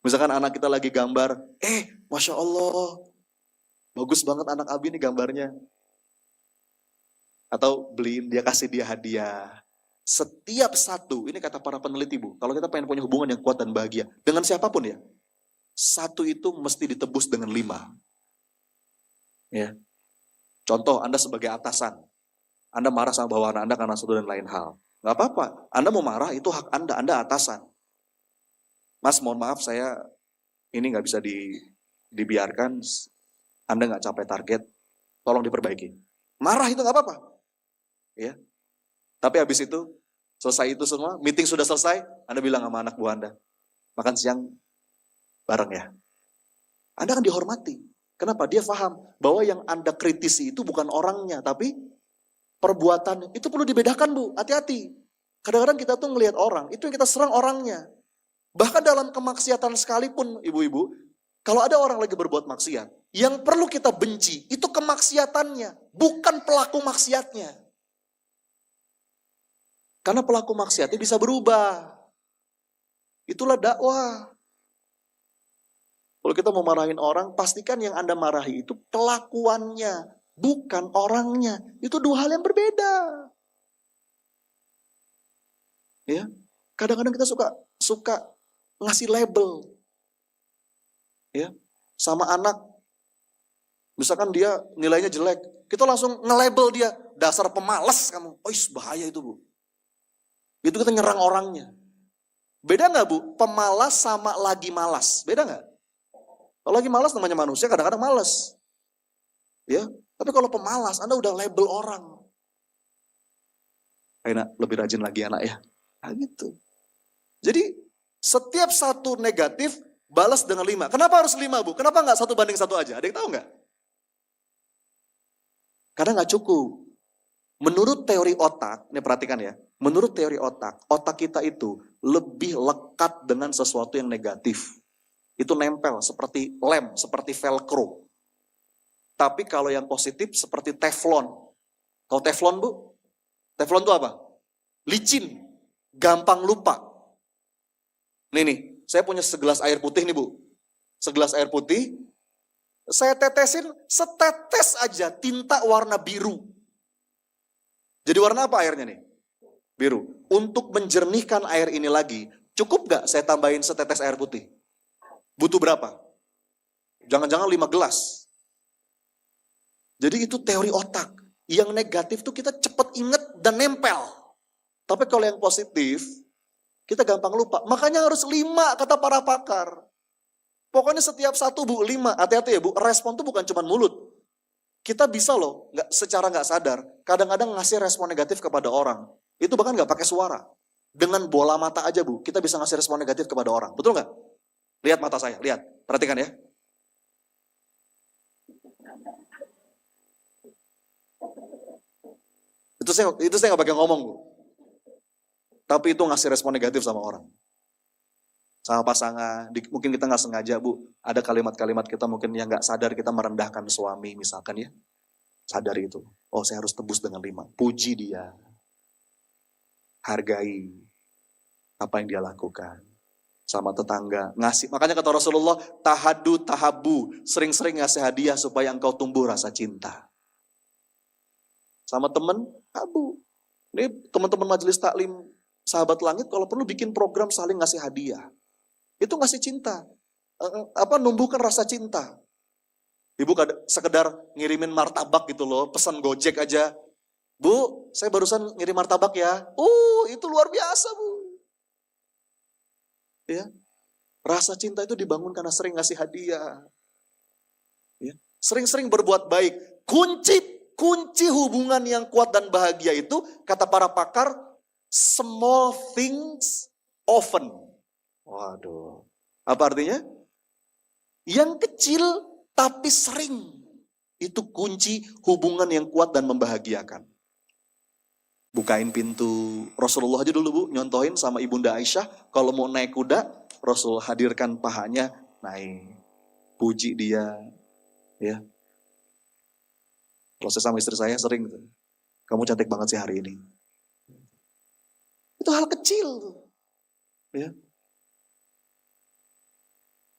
Misalkan anak kita lagi gambar, Masya Allah, bagus banget anak Abi nih gambarnya. Atau beliin dia, kasih dia hadiah. Setiap 1, ini kata para peneliti Bu, kalau kita pengen punya hubungan yang kuat dan bahagia, dengan siapapun ya, 1 itu mesti ditebus dengan 5. Ya. Contoh, Anda sebagai atasan, Anda marah sama bawahan Anda karena satu dan lain hal. Gak apa-apa, Anda mau marah itu hak Anda atasan. Mas, mohon maaf saya ini nggak bisa dibiarkan, Anda nggak capai target, tolong diperbaiki. Marah itu nggak apa-apa, ya. Tapi habis itu selesai itu semua, meeting sudah selesai, Anda bilang sama anak buah Anda, makan siang bareng ya. Anda akan dihormati. Kenapa? Dia paham bahwa yang Anda kritisi itu bukan orangnya, tapi perbuatannya. Itu perlu dibedakan Bu, hati-hati. Kadang-kadang kita tuh ngelihat orang, itu yang kita serang orangnya. Bahkan dalam kemaksiatan sekalipun, ibu-ibu, kalau ada orang lagi berbuat maksiat, yang perlu kita benci, itu kemaksiatannya, bukan pelaku maksiatnya. Karena pelaku maksiatnya bisa berubah. Itulah dakwah. Kalau kita mau marahin orang, pastikan yang Anda marahi itu kelakuannya, bukan orangnya. Itu 2 hal yang berbeda. Ya, kadang-kadang kita suka ngasih label, ya, sama anak. Misalkan dia nilainya jelek, kita langsung nge-label dia, dasar pemalas kamu. Bahaya itu Bu. Itu kita nyerang orangnya. Beda nggak Bu? Pemalas sama lagi malas, beda nggak? Kalau lagi malas namanya manusia kadang-kadang malas, ya. Tapi kalau pemalas, Anda udah label orang. Enak, lebih rajin lagi anak ya. Nah gitu. Jadi setiap 1 negatif balas dengan 5. Kenapa harus 5 Bu? Kenapa nggak 1:1 aja? Ada yang tahu nggak? Karena nggak cukup. Menurut teori otak, ini perhatikan ya. Menurut teori otak kita itu lebih lekat dengan sesuatu yang negatif. Itu nempel seperti lem, seperti velcro. Tapi kalau yang positif seperti teflon. Tahu teflon Bu? Teflon itu apa? Licin, gampang lupa. Nih, saya punya segelas air putih nih Bu. Segelas air putih, saya tetesin setetes aja tinta warna biru. Jadi warna apa airnya nih? Biru. Untuk menjernihkan air ini lagi, cukup gak saya tambahin setetes air putih? Butuh berapa? Jangan-jangan 5 gelas. Jadi itu teori otak. Yang negatif tuh kita cepat inget dan nempel. Tapi kalau yang positif, kita gampang lupa. Makanya harus 5 kata para pakar. Pokoknya setiap satu Bu, 5, hati-hati ya Bu, respon tuh bukan cuma mulut. Kita bisa loh, secara nggak sadar, kadang-kadang ngasih respon negatif kepada orang. Itu bahkan nggak pakai suara. Dengan bola mata aja Bu, kita bisa ngasih respon negatif kepada orang. Betul nggak? Lihat mata saya, lihat. Perhatikan ya. Itu saya nggak pakai ngomong Bu. Tapi itu ngasih respon negatif sama orang. Sama pasangan, mungkin kita nggak sengaja Bu, ada kalimat-kalimat kita mungkin yang nggak sadar kita merendahkan suami misalkan ya. Sadar itu, oh saya harus tebus dengan 5. Puji dia, hargai apa yang dia lakukan. Sama tetangga, ngasih. Makanya kata Rasulullah, tahadu tahabu, sering-sering ngasih hadiah supaya engkau tumbuh rasa cinta. Sama teman, abu. Ini teman-teman majelis taklim Sahabat Langit kalau perlu bikin program saling ngasih hadiah. Itu ngasih cinta. Numbuhkan rasa cinta. Ibu sekedar ngirimin martabak gitu loh, pesan Gojek aja. Bu, saya barusan ngirim martabak ya. Itu luar biasa Bu. Ya, rasa cinta itu dibangun karena sering ngasih hadiah. Ya, sering-sering berbuat baik. Kunci hubungan yang kuat dan bahagia itu, kata para pakar, small things often. Waduh. Apa artinya? Yang kecil tapi sering. Itu kunci hubungan yang kuat dan membahagiakan. Bukain pintu. Rasulullah aja dulu Bu, nyontohin sama Ibunda Aisyah. Kalau mau naik kuda, Rasul hadirkan pahanya, naik. Puji dia. Ya. Kalau saya sama istri saya sering, kamu cantik banget sih hari ini. Itu hal kecil. Ya.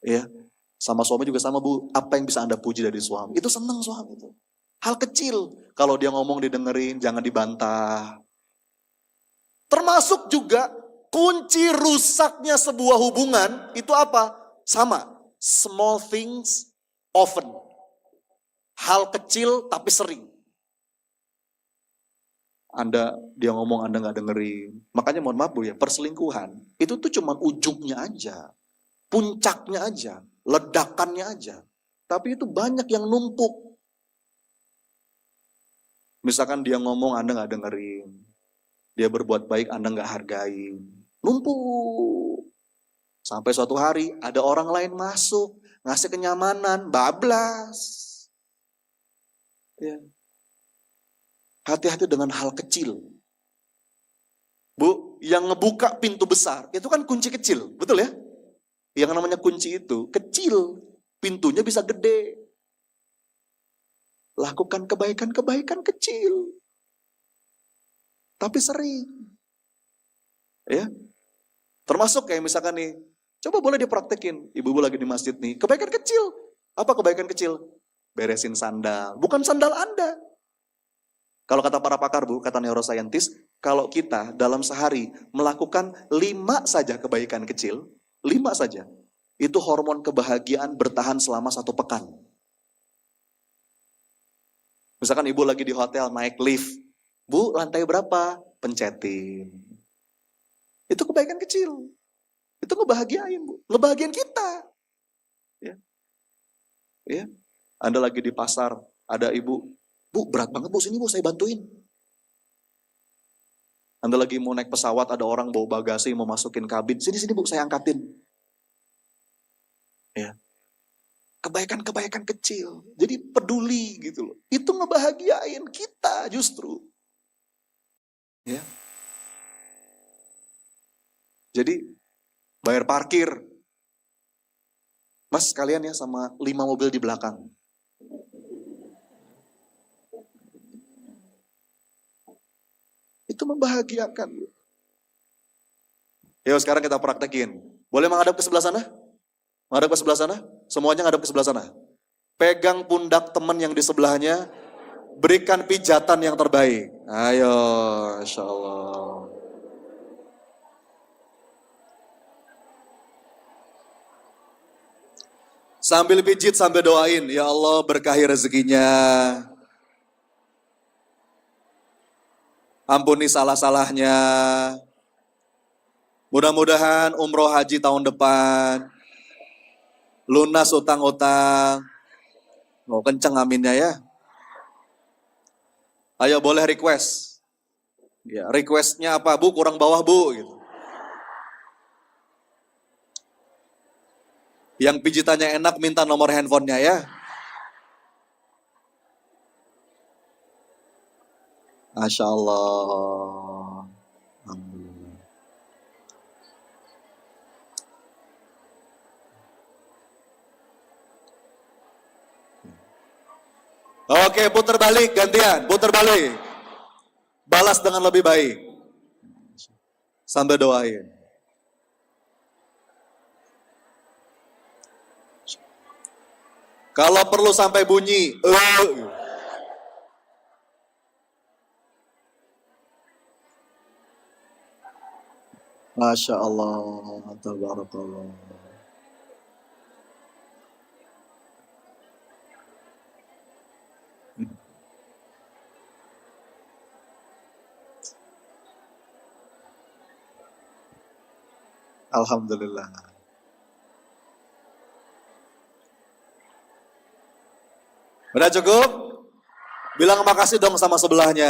Ya. Sama suami juga sama Bu, apa yang bisa Anda puji dari suami? Itu senang suami itu. Hal kecil. Kalau dia ngomong didengerin, jangan dibantah. Termasuk juga kunci rusaknya sebuah hubungan itu apa? Sama. Small things often. Hal kecil tapi sering. Dia ngomong Anda gak dengerin. Makanya mohon maaf Bu ya, perselingkuhan itu tuh cuma ujungnya aja. Puncaknya aja. Ledakannya aja. Tapi itu banyak yang numpuk. Misalkan dia ngomong Anda gak dengerin. Dia berbuat baik Anda gak hargain. Numpuk. Sampai suatu hari ada orang lain masuk. Ngasih kenyamanan. Bablas. Ya. Hati-hati dengan hal kecil. Bu, yang ngebuka pintu besar, itu kan kunci kecil. Betul ya? Yang namanya kunci itu kecil. Pintunya bisa gede. Lakukan kebaikan-kebaikan kecil. Tapi sering. Ya. Termasuk kayak misalkan nih, coba boleh dipraktekin. Ibu-ibu lagi di masjid nih, kebaikan kecil. Apa kebaikan kecil? Beresin sandal. Bukan sandal Anda. Kalau kata para pakar Bu, kata neuroscientist, kalau kita dalam sehari melakukan 5 saja kebaikan kecil, 5 saja, itu hormon kebahagiaan bertahan selama 1 pekan. Misalkan ibu lagi di hotel, naik lift. Bu, lantai berapa? Pencetin. Itu kebaikan kecil. Itu ngebahagiain Bu, ngebahagiain kita. Ya. Ya. Anda lagi di pasar, ada ibu, Bu, berat banget Bu, sini Bu, saya bantuin. Anda lagi mau naik pesawat, ada orang bawa bagasi, mau masukin kabin. Sini Bu, saya angkatin. Ya. Kebaikan-kebaikan kecil. Jadi peduli gitu loh. Itu ngebahagiain kita justru. Ya. Jadi bayar parkir. Mas sekalian ya sama 5 mobil di belakang. Itu membahagiakan. Yuk sekarang kita praktekin. Boleh menghadap ke sebelah sana? Menghadap ke sebelah sana? Semuanya menghadap ke sebelah sana. Pegang pundak teman yang di sebelahnya. Berikan pijatan yang terbaik. Ayo, Insya Allah. Sambil pijit, sambil doain. Ya Allah berkahi rezekinya. Ampuni salah-salahnya. Mudah-mudahan umroh haji tahun depan lunas utang-utang. Oh, kenceng aminnya ya. Ayo boleh request. Ya, requestnya apa Bu? Kurang bawah Bu gitu. Yang pijitannya enak minta nomor handphonenya ya. Masya Allah. Alhamdulillah. Oke, putar balik gantian, putar balik. Balas dengan lebih baik. Sambil doain. Kalau perlu sampai bunyi, Masya Allah, tabarakallah. Alhamdulillah. Udah cukup? Bilang makasih dong sama sebelahnya.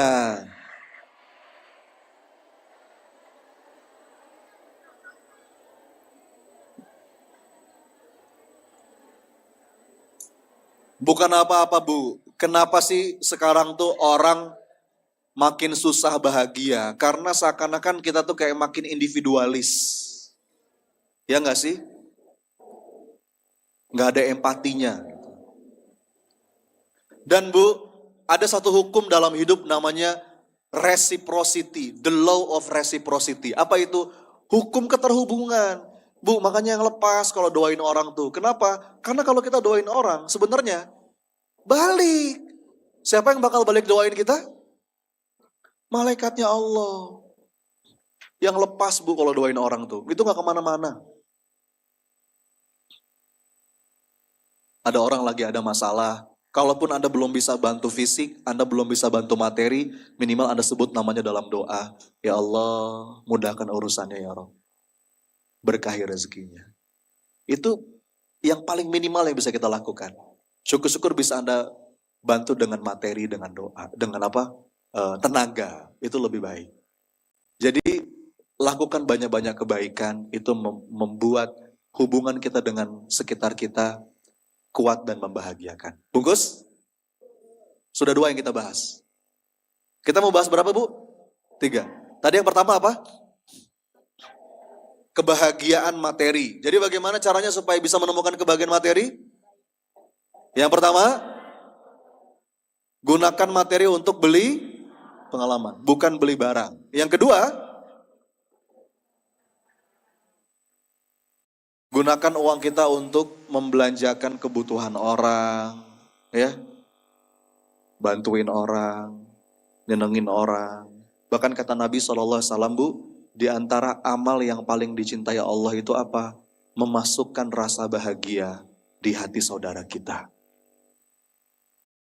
Bukan apa-apa Bu. Kenapa sih sekarang tuh orang makin susah bahagia? Karena seakan-akan kita tuh kayak makin individualis. Ya nggak sih? Nggak ada empatinya. Dan Bu, ada satu hukum dalam hidup namanya reciprocity, the law of reciprocity. Apa itu? Hukum keterhubungan. Bu, makanya yang lepas kalau doain orang tuh. Kenapa? Karena kalau kita doain orang, sebenarnya balik. Siapa yang bakal balik doain kita? Malaikatnya Allah. Yang lepas Bu kalau doain orang tuh. Itu gak kemana-mana. Ada orang lagi ada masalah. Kalaupun Anda belum bisa bantu fisik, Anda belum bisa bantu materi, minimal Anda sebut namanya dalam doa. Ya Allah, mudahkan urusannya ya Rabb. Berkahi rezekinya. Itu yang paling minimal yang bisa kita lakukan. Syukur-syukur bisa Anda bantu dengan materi, dengan doa, dengan apa? Tenaga, itu lebih baik. Jadi lakukan banyak-banyak kebaikan, itu membuat hubungan kita dengan sekitar kita kuat dan membahagiakan. Bungkus? Sudah 2 yang kita bahas. Kita mau bahas berapa Bu? 3. Tadi yang pertama apa? Kebahagiaan materi. Jadi bagaimana caranya supaya bisa menemukan kebahagiaan materi? Yang pertama, gunakan materi untuk beli pengalaman, bukan beli barang. Yang kedua, gunakan uang kita untuk membelanjakan kebutuhan orang, ya, bantuin orang, nyenengin orang. Bahkan kata Nabi SAW, Bu, di antara amal yang paling dicintai Allah itu apa? Memasukkan rasa bahagia di hati saudara kita.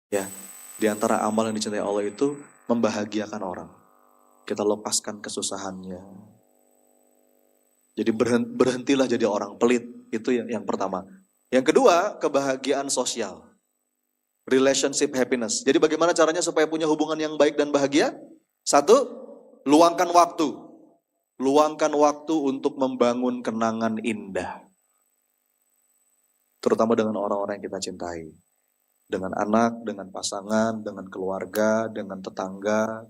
Ya, di antara amal yang dicintai Allah itu membahagiakan orang. Kita lepaskan kesusahannya. Jadi berhentilah jadi orang pelit, itu yang pertama. Yang kedua, kebahagiaan sosial. Relationship happiness. Jadi bagaimana caranya supaya punya hubungan yang baik dan bahagia? 1, luangkan waktu. Luangkan waktu untuk membangun kenangan indah. Terutama dengan orang-orang yang kita cintai. Dengan anak, dengan pasangan, dengan keluarga, dengan tetangga.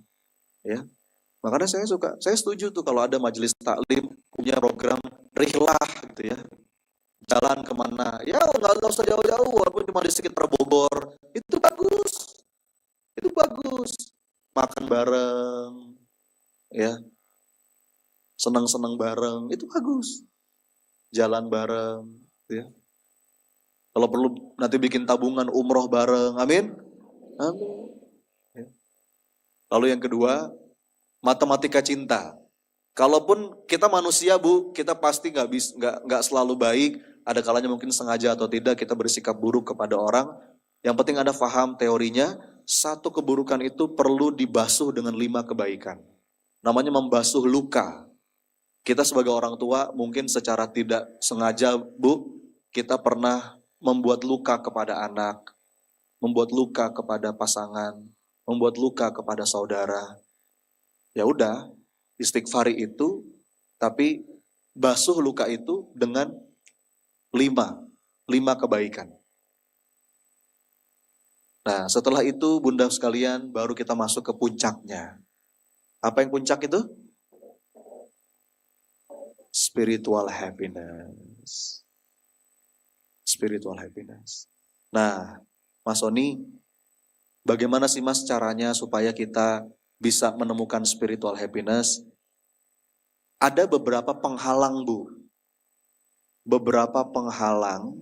Ya. Makanya saya setuju tuh kalau ada majelis taklim punya program rihlah gitu ya. Jalan kemana, ya nggak usah jauh-jauh, walaupun cuma di sekitar Bogor, itu bagus. Makan bareng, ya, senang-senang bareng, itu bagus. Jalan bareng, ya. Kalau perlu nanti bikin tabungan umroh bareng, amin. Amin. Ya. Lalu yang kedua, matematika cinta. Kalaupun kita manusia Bu, kita pasti nggak selalu baik. Ada kalanya mungkin sengaja atau tidak kita bersikap buruk kepada orang. Yang penting Anda paham teorinya. 1 keburukan itu perlu dibasuh dengan 5 kebaikan. Namanya membasuh luka. Kita sebagai orang tua mungkin secara tidak sengaja Bu, kita pernah membuat luka kepada anak, membuat luka kepada pasangan, membuat luka kepada saudara. Ya udah, istighfari itu, tapi basuh luka itu dengan 5 kebaikan. Nah, setelah itu bunda sekalian, baru kita masuk ke puncaknya. Apa yang puncak itu? Spiritual happiness. Spiritual happiness. Nah, Mas Oni, bagaimana sih Mas caranya supaya kita bisa menemukan spiritual happiness? Ada beberapa penghalang, Bu. Beberapa penghalang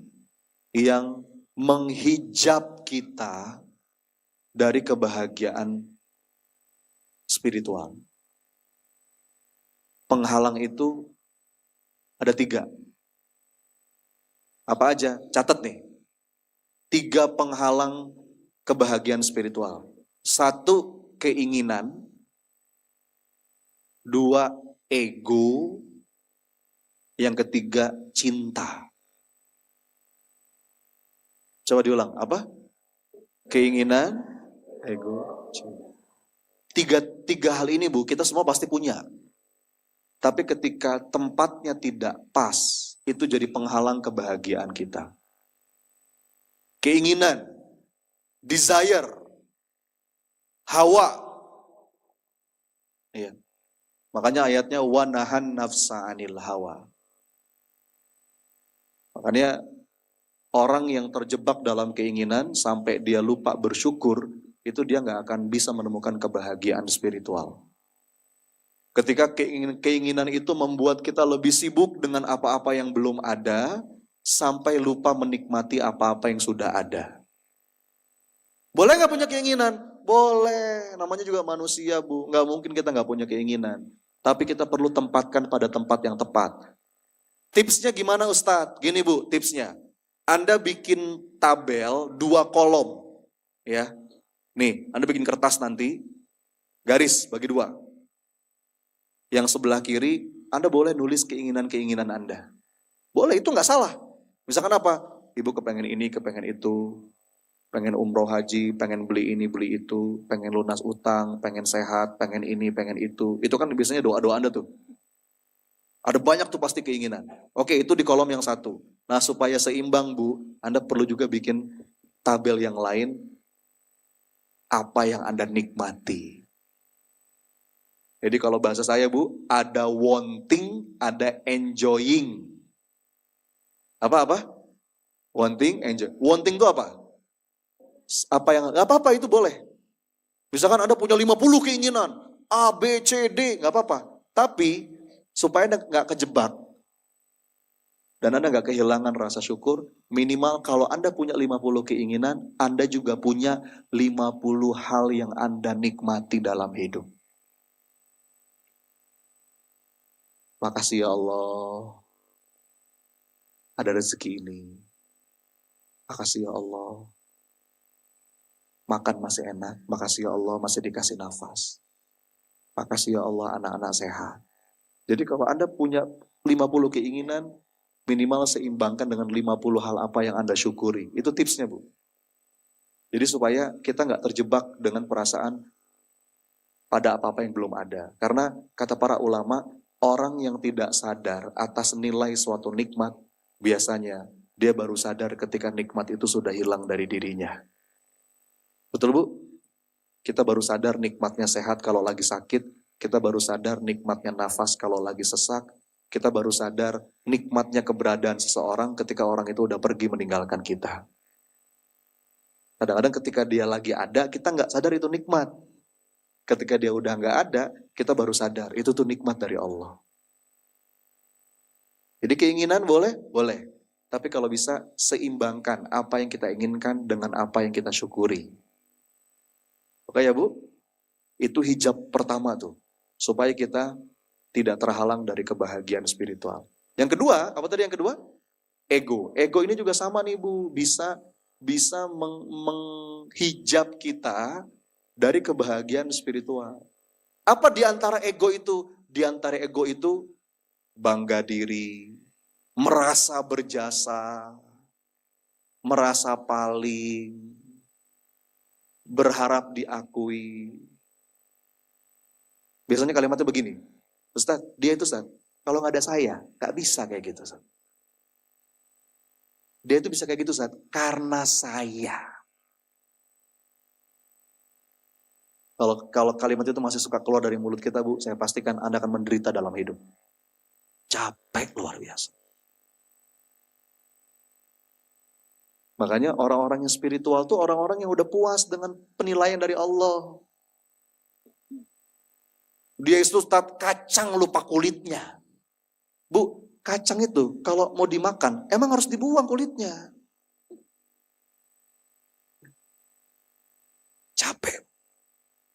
yang menghijab kita dari kebahagiaan spiritual. Penghalang itu ada 3. Apa aja? Catat nih. 3 penghalang kebahagiaan spiritual. 1, keinginan. 2, ego. Yang ketiga, cinta. Coba diulang. Apa? Keinginan, ego, cinta. Tiga hal ini, Bu, kita semua pasti punya. Tapi ketika tempatnya tidak pas, itu jadi penghalang kebahagiaan kita. Keinginan, desire, hawa. Iya. Makanya ayatnya wa nahan nafsa anil hawa. Makanya orang yang terjebak dalam keinginan sampai dia lupa bersyukur, itu dia nggak akan bisa menemukan kebahagiaan spiritual. Ketika keinginan itu membuat kita lebih sibuk dengan apa-apa yang belum ada, sampai lupa menikmati apa-apa yang sudah ada. Boleh nggak punya keinginan? Boleh, namanya juga manusia, Bu. Nggak mungkin kita nggak punya keinginan. Tapi kita perlu tempatkan pada tempat yang tepat. Tipsnya gimana Ustadz? Gini Bu, tipsnya. Anda bikin tabel 2 kolom. Ya, nih, Anda bikin kertas nanti, garis bagi 2. Yang sebelah kiri, Anda boleh nulis keinginan-keinginan Anda. Boleh, itu nggak salah. Misalkan apa? Ibu kepengen ini, kepengen itu, pengen umroh haji, pengen beli ini, beli itu, pengen lunas utang, pengen sehat, pengen ini, pengen itu. Itu kan biasanya doa-doa Anda tuh. Ada banyak tuh pasti keinginan. Oke, itu di kolom yang 1. Nah, supaya seimbang Bu, Anda perlu juga bikin tabel yang lain, apa yang Anda nikmati. Jadi kalau bahasa saya Bu, ada wanting, ada enjoying. Apa? Wanting, enjoy. Wanting itu apa? Apa yang, gak apa-apa itu boleh. Misalkan Anda punya 50 keinginan, A, B, C, D, gak apa-apa. Tapi supaya Anda gak kejebak, dan Anda gak kehilangan rasa syukur, minimal kalau Anda punya 50 keinginan, Anda juga punya 50 hal yang Anda nikmati dalam hidup. Makasih ya Allah, ada rezeki ini. Makasih ya Allah, makan masih enak. Makasih ya Allah, masih dikasih nafas. Makasih ya Allah, anak-anak sehat. Jadi kalau Anda punya 50 keinginan, minimal seimbangkan dengan 50 hal apa yang Anda syukuri. Itu tipsnya Bu. Jadi supaya kita nggak terjebak dengan perasaan pada apa-apa yang belum ada. Karena kata para ulama, orang yang tidak sadar atas nilai suatu nikmat, biasanya dia baru sadar ketika nikmat itu sudah hilang dari dirinya. Betul Bu? Kita baru sadar nikmatnya sehat kalau lagi sakit, kita baru sadar nikmatnya nafas kalau lagi sesak, kita baru sadar nikmatnya keberadaan seseorang ketika orang itu udah pergi meninggalkan kita. Kadang-kadang ketika dia lagi ada, kita nggak sadar itu nikmat. Ketika dia udah nggak ada, kita baru sadar itu tuh nikmat dari Allah. Jadi keinginan boleh? Boleh. Tapi kalau bisa seimbangkan apa yang kita inginkan dengan apa yang kita syukuri. Oke ya Bu? Itu hijab pertama tuh. Supaya kita tidak terhalang dari kebahagiaan spiritual. Yang kedua, apa tadi yang kedua? Ego. Ego ini juga sama nih Bu. Bisa menghijab kita dari kebahagiaan spiritual. Apa di antara ego itu? Di antara ego itu bangga diri, merasa berjasa, merasa paling, berharap diakui. Biasanya kalimatnya begini, Ustaz, dia itu Ustaz, kalau nggak ada saya, nggak bisa kayak gitu Ustaz. Dia itu bisa kayak gitu Ustaz, karena saya. Kalau kalimat itu masih suka keluar dari mulut kita, Bu, saya pastikan Anda akan menderita dalam hidup. Capek luar biasa. Makanya orang-orang yang spiritual tuh orang-orang yang udah puas dengan penilaian dari Allah. Dia itu Ustaz, kacang lupa kulitnya. Bu, kacang itu kalau mau dimakan, emang harus dibuang kulitnya. Capek.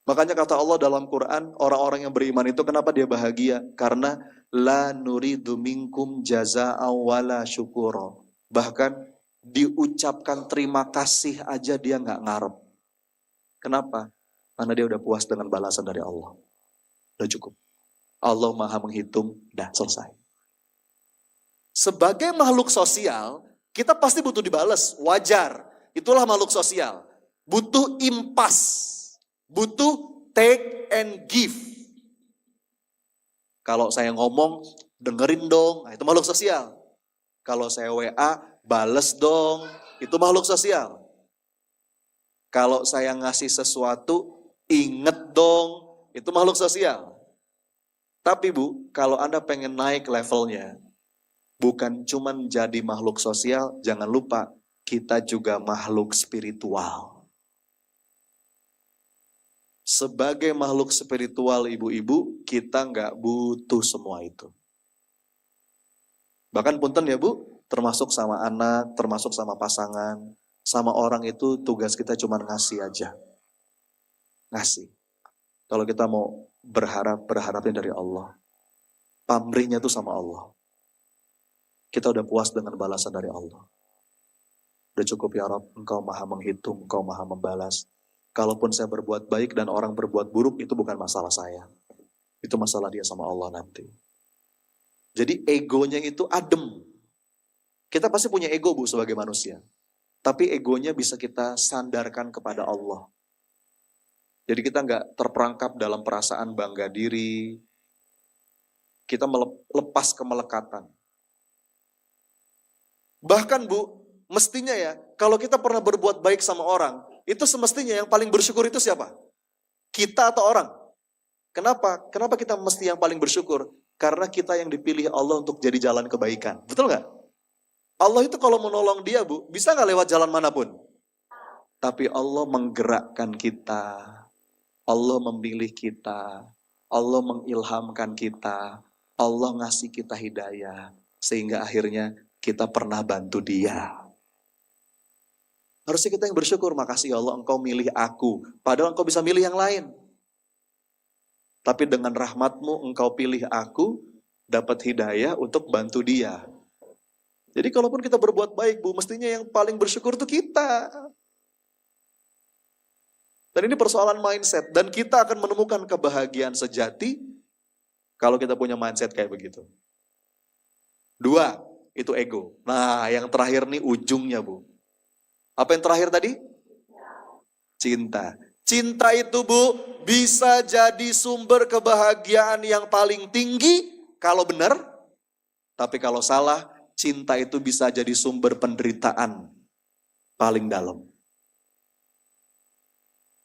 Makanya kata Allah dalam Quran, orang-orang yang beriman itu kenapa dia bahagia? Karena la nuridu minkum jazaa'a wala syukura. Bahkan diucapkan terima kasih aja dia nggak ngarep. Kenapa? Karena dia udah puas dengan balasan dari Allah. Udah cukup. Allah maha menghitung, dah selesai. Sebagai makhluk sosial, kita pasti butuh dibalas, wajar. Itulah makhluk sosial. Butuh impas, butuh take and give. Kalau saya ngomong, dengerin dong, nah itu makhluk sosial. Kalau saya WA, bales dong, itu makhluk sosial. Kalau saya ngasih sesuatu, inget dong, itu makhluk sosial. Tapi Bu, kalau Anda pengen naik levelnya, bukan cuma jadi makhluk sosial, jangan lupa kita juga makhluk spiritual. Sebagai makhluk spiritual ibu-ibu, kita nggak butuh semua itu. Bahkan punten ya Bu, termasuk sama anak, termasuk sama pasangan, sama orang itu tugas kita cuma ngasih aja. Ngasih. Kalau kita mau berharapnya dari Allah. Pamrihnya tuh sama Allah. Kita udah puas dengan balasan dari Allah. Udah cukup ya Rabb, Engkau maha menghitung, Engkau maha membalas. Kalaupun saya berbuat baik dan orang berbuat buruk, itu bukan masalah saya. Itu masalah dia sama Allah nanti. Jadi egonya itu adem. Kita pasti punya ego Bu sebagai manusia. Tapi egonya bisa kita sandarkan kepada Allah. Jadi kita nggak terperangkap dalam perasaan bangga diri. Kita lepas kemelekatan. Bahkan Bu, mestinya ya, kalau kita pernah berbuat baik sama orang, itu semestinya yang paling bersyukur itu siapa? Kita atau orang? Kenapa? Kenapa kita mesti yang paling bersyukur? Karena kita yang dipilih Allah untuk jadi jalan kebaikan. Betul nggak? Allah itu kalau menolong dia Bu, bisa nggak lewat jalan manapun? Tapi Allah menggerakkan kita. Allah memilih kita. Allah mengilhamkan kita. Allah ngasih kita hidayah. Sehingga akhirnya kita pernah bantu dia. Harusnya kita yang bersyukur, makasih ya Allah Engkau milih aku. Padahal Engkau bisa milih yang lain. Tapi dengan rahmatmu Engkau pilih aku, dapat hidayah untuk bantu dia. Jadi kalaupun kita berbuat baik Bu, mestinya yang paling bersyukur itu kita. Dan ini persoalan mindset. Dan kita akan menemukan kebahagiaan sejati kalau kita punya mindset kayak begitu. 2, itu ego. Nah yang terakhir nih ujungnya Bu. Apa yang terakhir tadi? Cinta. Cinta itu Bu, bisa jadi sumber kebahagiaan yang paling tinggi kalau benar. Tapi kalau salah, cinta itu bisa jadi sumber penderitaan paling dalam.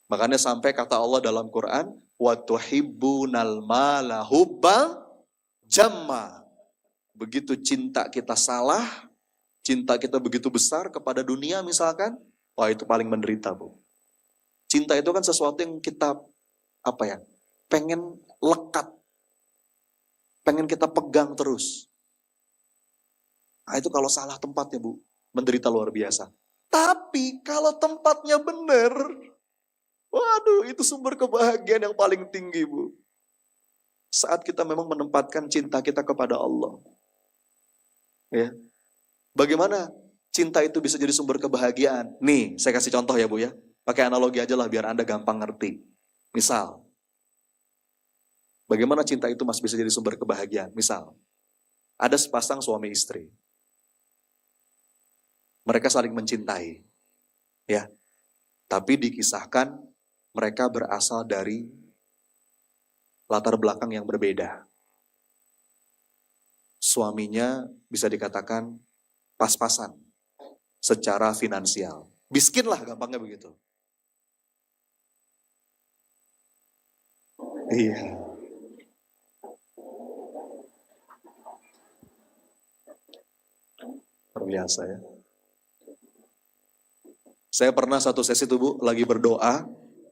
Makanya sampai kata Allah dalam Quran, wa tuhibbunal mala hubban jamma. Begitu cinta kita salah, cinta kita begitu besar kepada dunia misalkan, wah itu paling menderita Bu. Cinta itu kan sesuatu yang kita pengen lekat, pengen kita pegang terus. Nah itu kalau salah tempatnya Bu, menderita luar biasa. Tapi kalau tempatnya benar, waduh itu sumber kebahagiaan yang paling tinggi Bu. Saat kita memang menempatkan cinta kita kepada Allah. Ya. Bagaimana cinta itu bisa jadi sumber kebahagiaan? Nih, saya kasih contoh ya Bu ya. Pakai analogi aja lah biar Anda gampang ngerti. Misal, bagaimana cinta itu bisa jadi sumber kebahagiaan? Misal, ada sepasang suami istri. Mereka saling mencintai. Ya, tapi dikisahkan mereka berasal dari latar belakang yang berbeda. Suaminya bisa dikatakan pas-pasan secara finansial. Miskin lah gampangnya begitu. Iya. Terbiasa ya. Saya pernah satu sesi tuh Bu, lagi berdoa,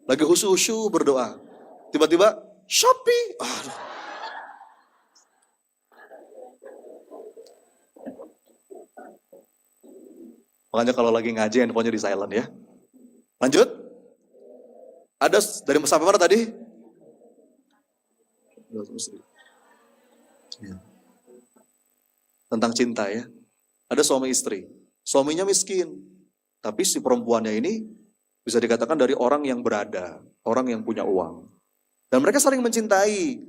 lagi usu-usu berdoa. Tiba-tiba, Shopee. Aduh. Makanya kalau lagi ngaji handphonenya di silent ya. Lanjut. Ada dari sampai mana tadi? Ya. Tentang cinta ya. Ada suami istri. Suaminya miskin. Tapi si perempuannya ini bisa dikatakan dari orang yang berada. Orang yang punya uang. Dan mereka saling mencintai.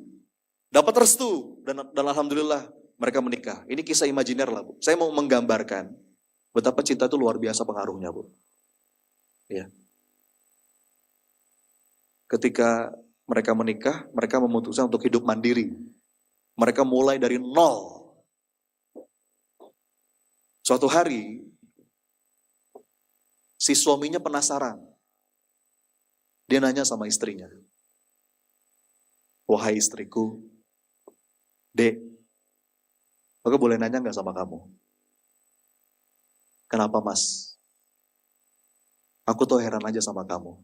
Dapat restu. Dan alhamdulillah mereka menikah. Ini kisah imajiner lah Bu. Saya mau menggambarkan betapa cinta itu luar biasa pengaruhnya Bu. Ya. Ketika mereka menikah, mereka memutuskan untuk hidup mandiri. Mereka mulai dari nol. Suatu hari, si suaminya penasaran. Dia nanya sama istrinya, wahai istriku, Dek, aku boleh nanya gak sama kamu? Kenapa Mas? Aku tuh heran aja sama kamu.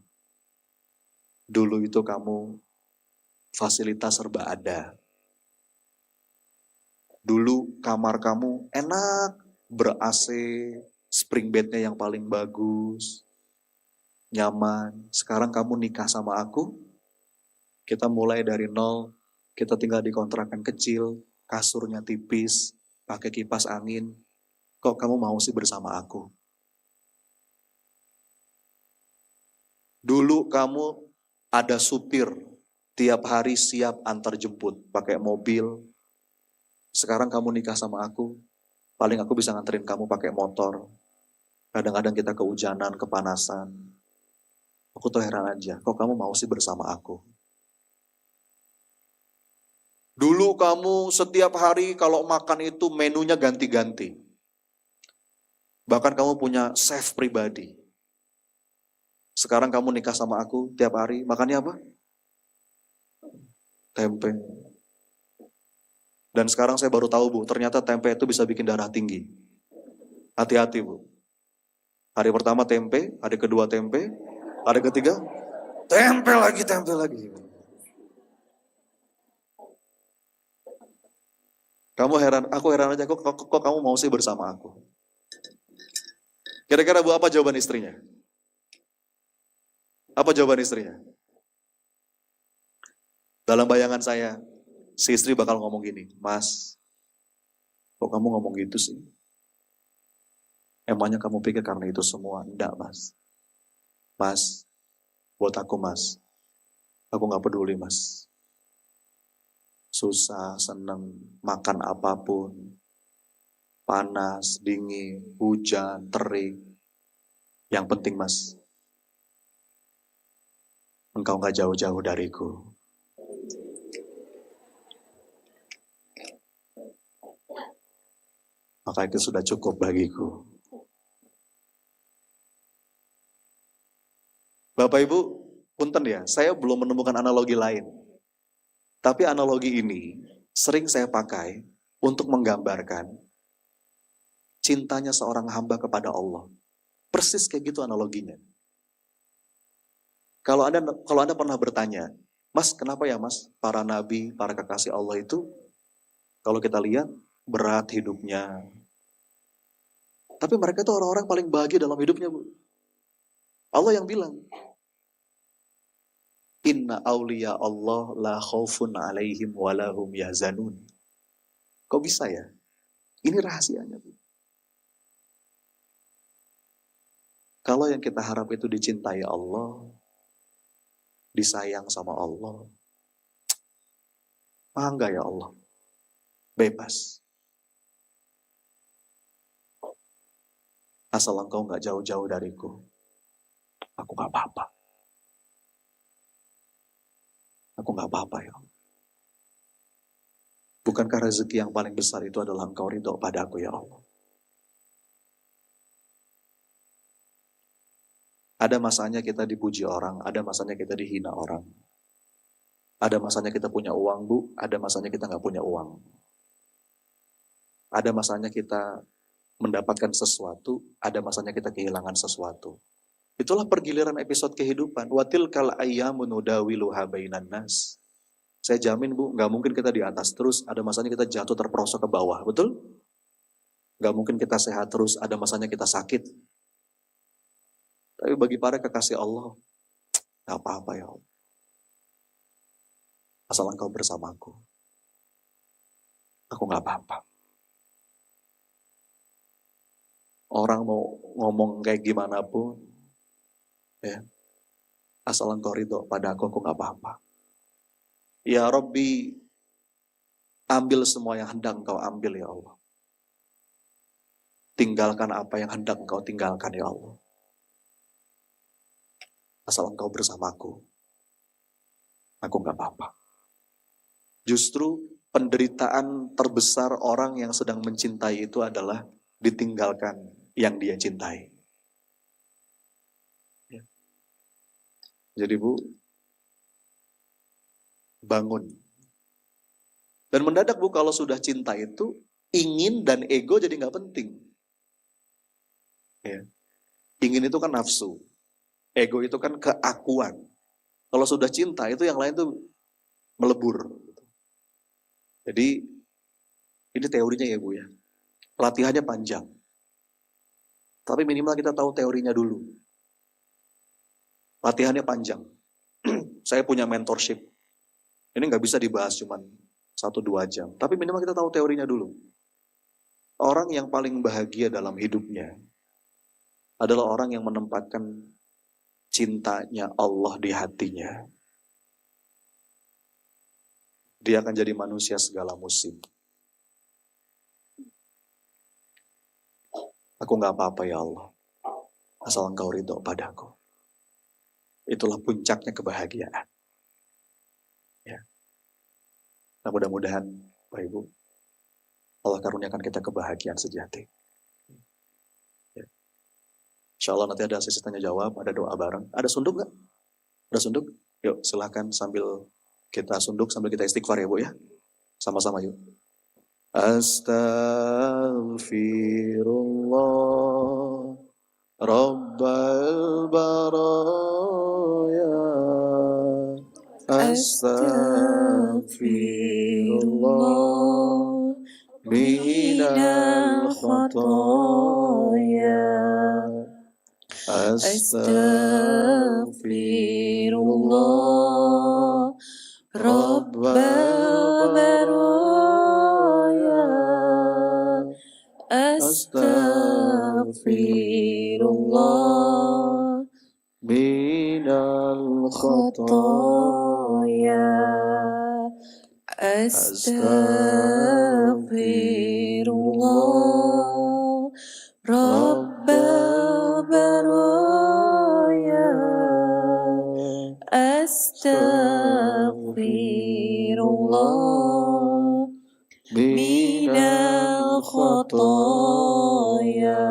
Dulu itu kamu fasilitas serba ada. Dulu kamar kamu enak, ber-AC, spring bednya yang paling bagus, nyaman. Sekarang kamu nikah sama aku, kita mulai dari nol, kita tinggal di kontrakan kecil, kasurnya tipis, pakai kipas angin. Kok kamu mau sih bersama aku? Dulu kamu ada supir, tiap hari siap antar jemput, pakai mobil. Sekarang kamu nikah sama aku, paling aku bisa nganterin kamu pakai motor. Kadang-kadang kita kehujanan, kepanasan. Aku tuh heran aja, kok kamu mau sih bersama aku? Dulu kamu setiap hari kalau makan itu menunya ganti-ganti. Bahkan kamu punya chef pribadi. Sekarang kamu nikah sama aku, tiap hari makannya apa? Tempe. Dan sekarang saya baru tahu Bu, ternyata tempe itu bisa bikin darah tinggi. Hati-hati Bu. Hari pertama tempe, hari kedua tempe, hari ketiga tempe lagi, tempe lagi. Kamu heran, aku heran aja, kok kamu mau sih bersama aku? Kira-kira Bu, apa jawaban istrinya? Apa jawaban istrinya? Dalam bayangan saya, si istri bakal ngomong gini, Mas, kok kamu ngomong gitu sih? Emangnya kamu pikir karena itu semua? Enggak Mas. Mas, buat aku Mas, aku gak peduli Mas. Susah, seneng, makan apapun, panas, dingin, hujan, terik. Yang penting Mas, engkau gak jauh-jauh dariku. Maka itu sudah cukup bagiku. Bapak Ibu, punten ya, saya belum menemukan analogi lain. Tapi analogi ini sering saya pakai untuk menggambarkan cintanya seorang hamba kepada Allah. Persis kayak gitu analoginya. Kalau Anda pernah bertanya, Mas, kenapa ya Mas, para nabi, para kekasih Allah itu, kalau kita lihat, berat hidupnya. Tapi mereka itu orang-orang paling bahagia dalam hidupnya, Bu. Allah yang bilang, Inna awliya Allah la khaufun alaihim walahum yahzanun. Kok bisa ya? Ini rahasianya, Bu. Kalau yang kita harap itu dicintai Allah, disayang sama Allah, bangga ya Allah, bebas. asal engkau gak jauh-jauh dariku, aku gak apa-apa. Aku gak apa-apa ya Allah. Bukankah rezeki yang paling besar itu adalah engkau ridho padaku ya Allah. Ada masanya kita dipuji orang, ada masanya kita dihina orang. Ada masanya kita punya uang, Bu, ada masanya kita gak punya uang. Ada masanya kita mendapatkan sesuatu, ada masanya kita kehilangan sesuatu. Itulah pergiliran episode kehidupan. Watil kal ayyamu nudawiluha bainan nas. Saya jamin, Bu, gak mungkin kita di atas terus, ada masanya kita jatuh terperosok ke bawah, betul? Gak mungkin kita sehat terus, ada masanya kita sakit. Tapi bagi para kekasih Allah, gak apa-apa ya Allah. Asal engkau bersamaku, aku gak apa-apa. Orang mau ngomong kayak gimana pun, ya, asal engkau ridho pada aku gak apa-apa. Ya Rabbi, ambil semua yang hendak engkau ambil ya Allah. Tinggalkan apa yang hendak engkau tinggalkan ya Allah. Asal engkau bersamaku, aku gak apa-apa. Justru penderitaan terbesar orang yang sedang mencintai itu adalah ditinggalkan yang dia cintai. Ya. Jadi Bu, bangun. Dan mendadak Bu, kalau sudah cinta itu, ingin dan ego jadi gak penting. Ya. Ingin itu kan nafsu. Ego itu kan keakuan. Kalau sudah cinta itu yang lain tuh melebur. Jadi ini teorinya ya Bu ya. Latihannya panjang. Tapi minimal kita tahu teorinya dulu. Latihannya panjang. Saya punya mentorship. Ini nggak bisa dibahas cuma 1-2 jam. Tapi minimal kita tahu teorinya dulu. Orang yang paling bahagia dalam hidupnya adalah orang yang menempatkan cintanya Allah di hatinya. Dia akan jadi manusia segala musim. Aku gak apa-apa ya Allah, asal engkau ridho padaku. Itulah puncaknya kebahagiaan. Ya. Nah mudah-mudahan Bapak Ibu, Allah karuniakan kita kebahagiaan sejati. Ya. Insya Allah nanti ada sesi tanya jawab, ada doa bareng. Ada sunduk gak? Ada sunduk? Yuk silahkan sambil kita sunduk, sambil kita istighfar ya Bu ya. Sama-sama yuk. Astaghfirullah Rabbal baraya. Astaghfirullah minal khataya. Astaghfirullah Rabbal baraya. Astaghfirullah minal khataya. Astaghfirullah Rabbal baraya. Astaghfirullah minal khataya.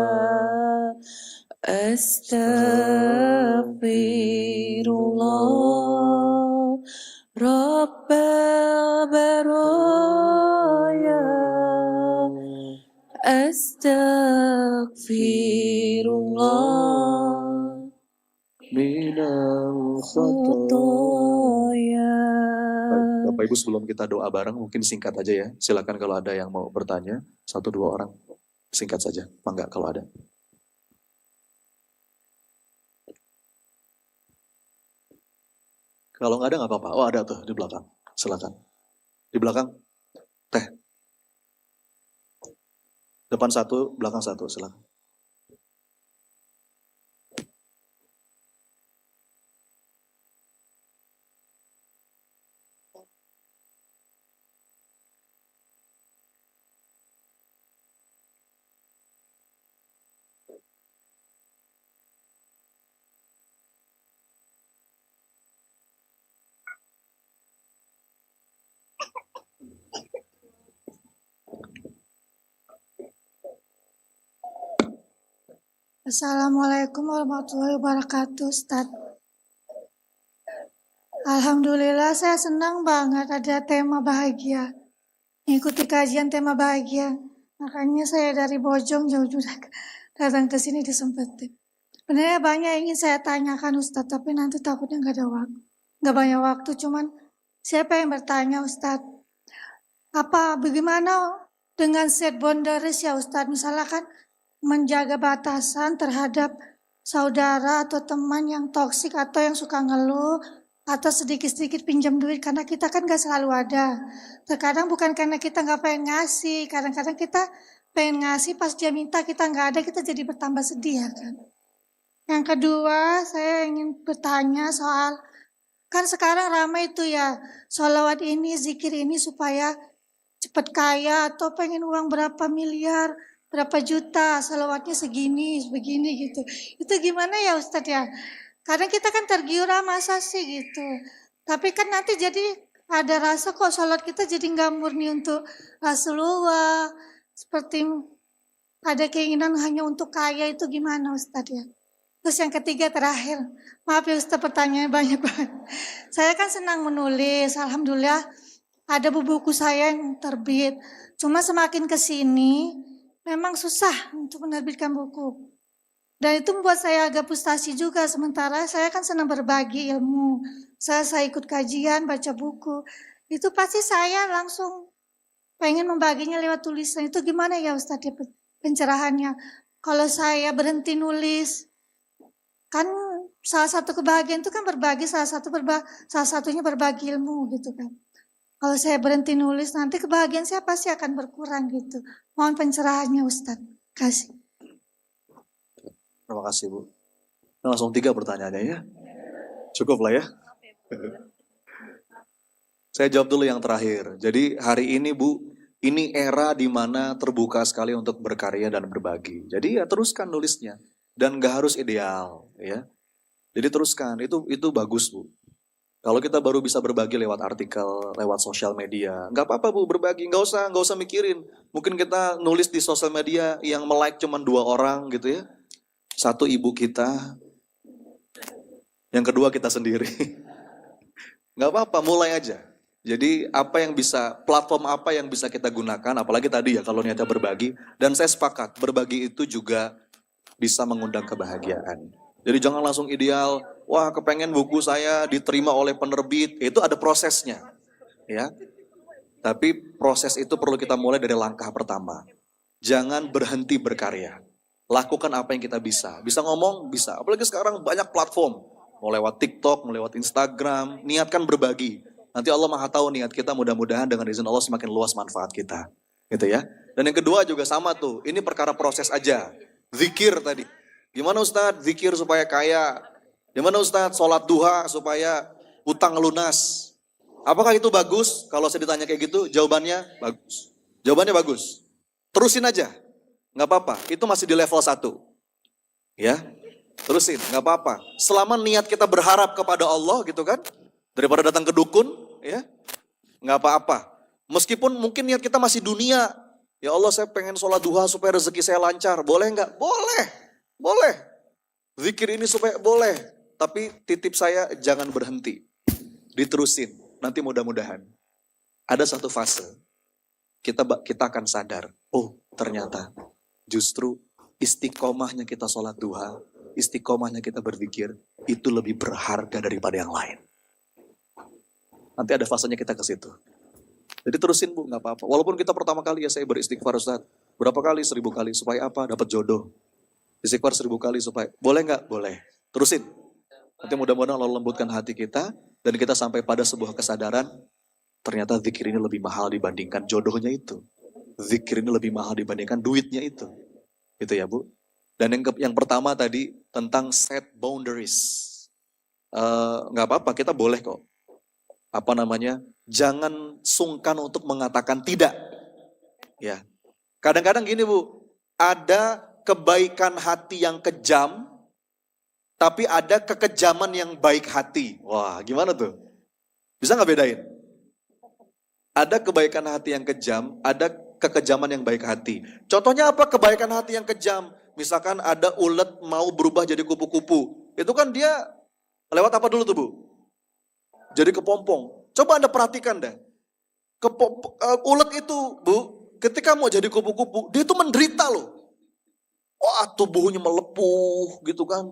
Astaghfirullah Rabbal baraya. Astaghfirullah minal khataya. Bapak Ibu sebelum kita doa bareng mungkin singkat aja ya. Silakan kalau ada yang mau bertanya, 1-2 orang singkat saja. Mangga kalau ada. Kalau nggak ada nggak apa-apa. Oh ada tuh di belakang. Silakan. Di belakang teh. Depan 1, belakang 1. Silakan. Assalamualaikum warahmatullahi wabarakatuh, Ustaz. Alhamdulillah saya senang banget ada tema bahagia. Mengikuti kajian tema bahagia. Makanya saya dari Bojong jauh-jauh datang ke sini disempetin. Sebenarnya banyak yang ingin saya tanyakan Ustaz, tapi nanti takutnya nggak ada waktu. Nggak banyak waktu, cuman siapa yang bertanya Ustaz? Bagaimana dengan set boundaries ya Ustaz? Misalkan menjaga batasan terhadap saudara atau teman yang toksik atau yang suka ngeluh atau sedikit-sedikit pinjam duit karena kita kan gak selalu ada. Terkadang bukan karena kita gak pengen ngasih, kadang-kadang kita pengen ngasih pas dia minta kita gak ada, kita jadi bertambah sedih ya kan. Yang kedua saya ingin bertanya soal, kan sekarang ramai itu ya, sholawat ini, zikir ini supaya cepat kaya atau pengen uang berapa miliar, berapa juta, salawatnya segini, begini gitu. Itu gimana ya Ustadz ya? Kadang kita kan tergiur, masa sih gitu. Tapi kan nanti jadi ada rasa kok sholat kita jadi nggak murni untuk Rasulullah. Seperti ada keinginan hanya untuk kaya, itu gimana Ustadz ya? Terus yang ketiga terakhir, maaf ya Ustadz pertanyaannya banyak banget. Saya kan senang menulis, alhamdulillah ada buku saya yang terbit. Cuma semakin kesini memang susah untuk menerbitkan buku. Dan itu membuat saya agak frustasi juga. Sementara saya kan senang berbagi ilmu. Saya ikut kajian, baca buku. Itu pasti saya langsung pengen membaginya lewat tulisan. Itu gimana ya Ustadz ya pencerahannya? Kalau saya berhenti nulis, kan salah satu kebahagiaan itu kan berbagi, salah satunya berbagi ilmu gitu kan. Kalau saya berhenti nulis, nanti kebahagiaan saya pasti akan berkurang gitu. Mohon pencerahannya Ustadz. Kasih. Terima kasih Bu. Nah, langsung 3 pertanyaannya ya. Cukup lah ya. Saya jawab dulu yang terakhir. Jadi hari ini Bu, ini era di mana terbuka sekali untuk berkarya dan berbagi. Jadi ya teruskan nulisnya. Dan gak harus ideal ya. Jadi teruskan, itu bagus Bu. Kalau kita baru bisa berbagi lewat artikel, lewat sosial media, nggak apa-apa Bu berbagi, nggak usah mikirin. Mungkin kita nulis di sosial media yang like cuma 2 orang gitu ya. 1 ibu kita, yang kedua kita sendiri. Nggak apa-apa, mulai aja. Jadi platform apa yang bisa kita gunakan, apalagi tadi ya kalau niatnya berbagi. Dan saya sepakat, berbagi itu juga bisa mengundang kebahagiaan. Jadi jangan langsung ideal, wah kepengen buku saya diterima oleh penerbit, itu ada prosesnya. Ya. Tapi proses itu perlu kita mulai dari langkah pertama. Jangan berhenti berkarya. Lakukan apa yang kita bisa. Bisa ngomong? Bisa. Apalagi sekarang banyak platform. Mau lewat TikTok, mau lewat Instagram. Niatkan berbagi. Nanti Allah Maha tahu niat kita, mudah-mudahan dengan izin Allah semakin luas manfaat kita. Gitu ya. Dan yang kedua juga sama tuh. Ini perkara proses aja. Zikir tadi. Gimana Ustadz? Zikir supaya kaya. Gimana Ustadz? Sholat duha supaya utang lunas. Apakah itu bagus? Kalau saya ditanya kayak gitu, jawabannya bagus. Jawabannya bagus. Terusin aja. Nggak apa-apa, itu masih di level 1. Ya, terusin, nggak apa-apa. Selama niat kita berharap kepada Allah gitu kan, daripada datang ke dukun, ya, nggak apa-apa. Meskipun mungkin niat kita masih dunia, ya Allah saya pengen sholat duha supaya rezeki saya lancar, boleh nggak? Boleh. Zikir ini supaya boleh, tapi titip saya jangan berhenti, diterusin. Nanti mudah-mudahan ada satu fase kita akan sadar, oh ternyata justru istiqomahnya kita sholat duha, istiqomahnya kita berzikir, itu lebih berharga daripada yang lain. Nanti ada fasenya kita ke situ. Jadi terusin Bu, nggak apa-apa. Walaupun kita pertama kali ya saya beristighfar Ustaz. Berapa kali? 1000 kali. Supaya apa? Dapat jodoh. Istighfar 1000 kali supaya, boleh nggak? Boleh. Terusin. Nanti mudah-mudahan Allah lembutkan hati kita, dan kita sampai pada sebuah kesadaran, ternyata zikir ini lebih mahal dibandingkan jodohnya itu. Zikir ini lebih mahal dibandingkan duitnya itu. Gitu ya Bu. Dan yang pertama tadi tentang set boundaries. Nggak apa-apa, kita boleh kok. Jangan sungkan untuk mengatakan tidak. Ya. Kadang-kadang gini Bu, ada kebaikan hati yang kejam, tapi ada kekejaman yang baik hati. Wah, gimana tuh? Bisa nggak bedain? Ada kebaikan hati yang kejam, ada kekejaman yang baik hati. Contohnya apa kebaikan hati yang kejam? misalkan ada ulet mau berubah jadi kupu-kupu. Itu kan dia lewat apa dulu tuh Bu? Jadi kepompong. Coba Anda perhatikan deh. Ulet itu Bu, ketika mau jadi kupu-kupu, dia itu menderita loh. Wah, tubuhnya melepuh gitu kan.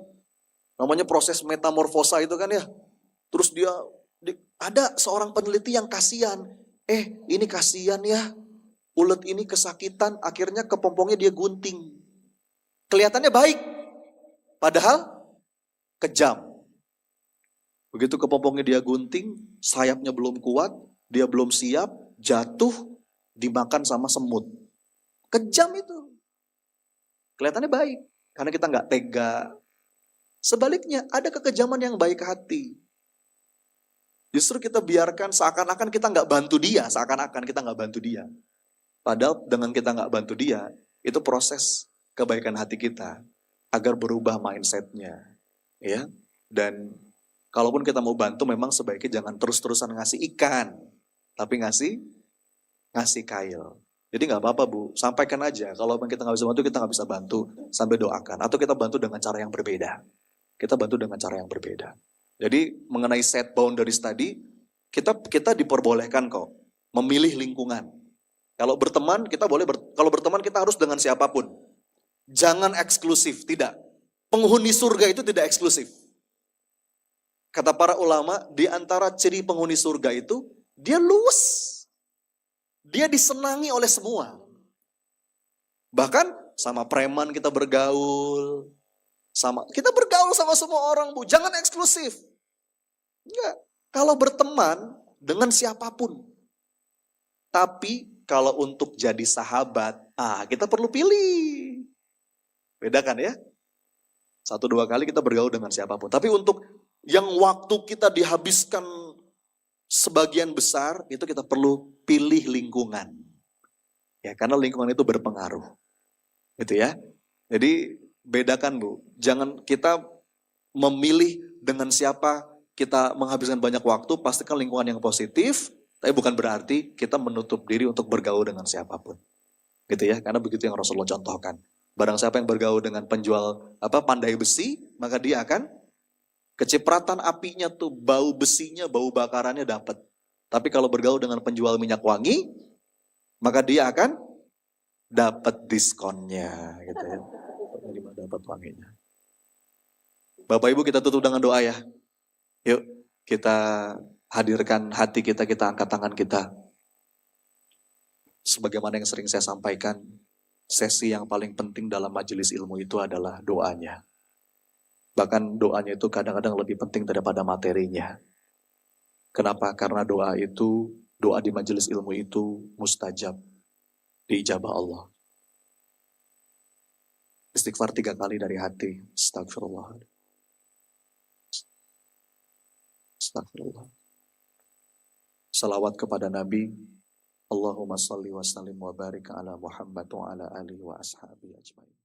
Namanya proses metamorfosa itu kan ya. Terus dia, ada seorang peneliti yang kasihan. Ini kasihan ya. Ulet ini kesakitan, akhirnya kepompongnya dia gunting. Kelihatannya baik, padahal kejam. Begitu kepompongnya dia gunting, sayapnya belum kuat, dia belum siap, jatuh, dimakan sama semut. Kejam itu. Kelihatannya baik, karena kita nggak tega. Sebaliknya, ada kekejaman yang baik hati. Justru kita biarkan seakan-akan kita nggak bantu dia, seakan-akan kita nggak bantu dia. Padahal dengan kita nggak bantu dia, itu proses kebaikan hati kita agar berubah mindsetnya, ya. Dan kalaupun kita mau bantu, memang sebaiknya jangan terus-terusan ngasih ikan, tapi ngasih kail. Jadi nggak apa-apa Bu, sampaikan aja. Kalau kita nggak bisa bantu, kita nggak bisa bantu, sampai doakan. Atau kita bantu dengan cara yang berbeda. Kita bantu dengan cara yang berbeda. Jadi mengenai set boundaries tadi, kita diperbolehkan kok memilih lingkungan. Kalau berteman kita boleh, kalau berteman kita harus dengan siapapun. Jangan eksklusif, tidak. Penghuni surga itu tidak eksklusif. Kata para ulama, di antara ciri penghuni surga itu, dia luas. Dia disenangi oleh semua. Bahkan sama preman kita bergaul. Kita bergaul sama semua orang Bu, jangan eksklusif. Enggak. Kalau berteman dengan siapapun. Tapi kalau untuk jadi sahabat, kita perlu pilih. Beda kan ya? 1-2 kali kita bergaul dengan siapapun. Tapi untuk yang waktu kita dihabiskan sebagian besar, itu kita perlu pilih lingkungan. Ya, karena lingkungan itu berpengaruh. Gitu ya. Jadi bedakan Bu. Jangan kita memilih dengan siapa kita menghabiskan banyak waktu, pastikan lingkungan yang positif. Tapi bukan berarti kita menutup diri untuk bergaul dengan siapapun. Gitu ya, karena begitu yang Rasulullah contohkan. Barang siapa yang bergaul dengan penjual pandai besi, maka dia akan kecipratan apinya tuh, bau besinya, bau bakarannya dapat. Tapi kalau bergaul dengan penjual minyak wangi, maka dia akan dapat diskonnya gitu ya. Dapat wanginya. Bapak Ibu, kita tutup dengan doa ya. Yuk, kita hadirkan hati kita, kita angkat tangan kita. Sebagaimana yang sering saya sampaikan, sesi yang paling penting dalam majelis ilmu itu adalah doanya. Bahkan doanya itu kadang-kadang lebih penting daripada materinya. Kenapa? Karena doa di majelis ilmu itu mustajab, diijabah Allah. Istighfar 3 kali dari hati. Astagfirullah. Astagfirullah. Salawat kepada Nabi. Allahumma salli wa sallim wa barik ala Muhammad wa ala alihi wa ashabihi ajmain.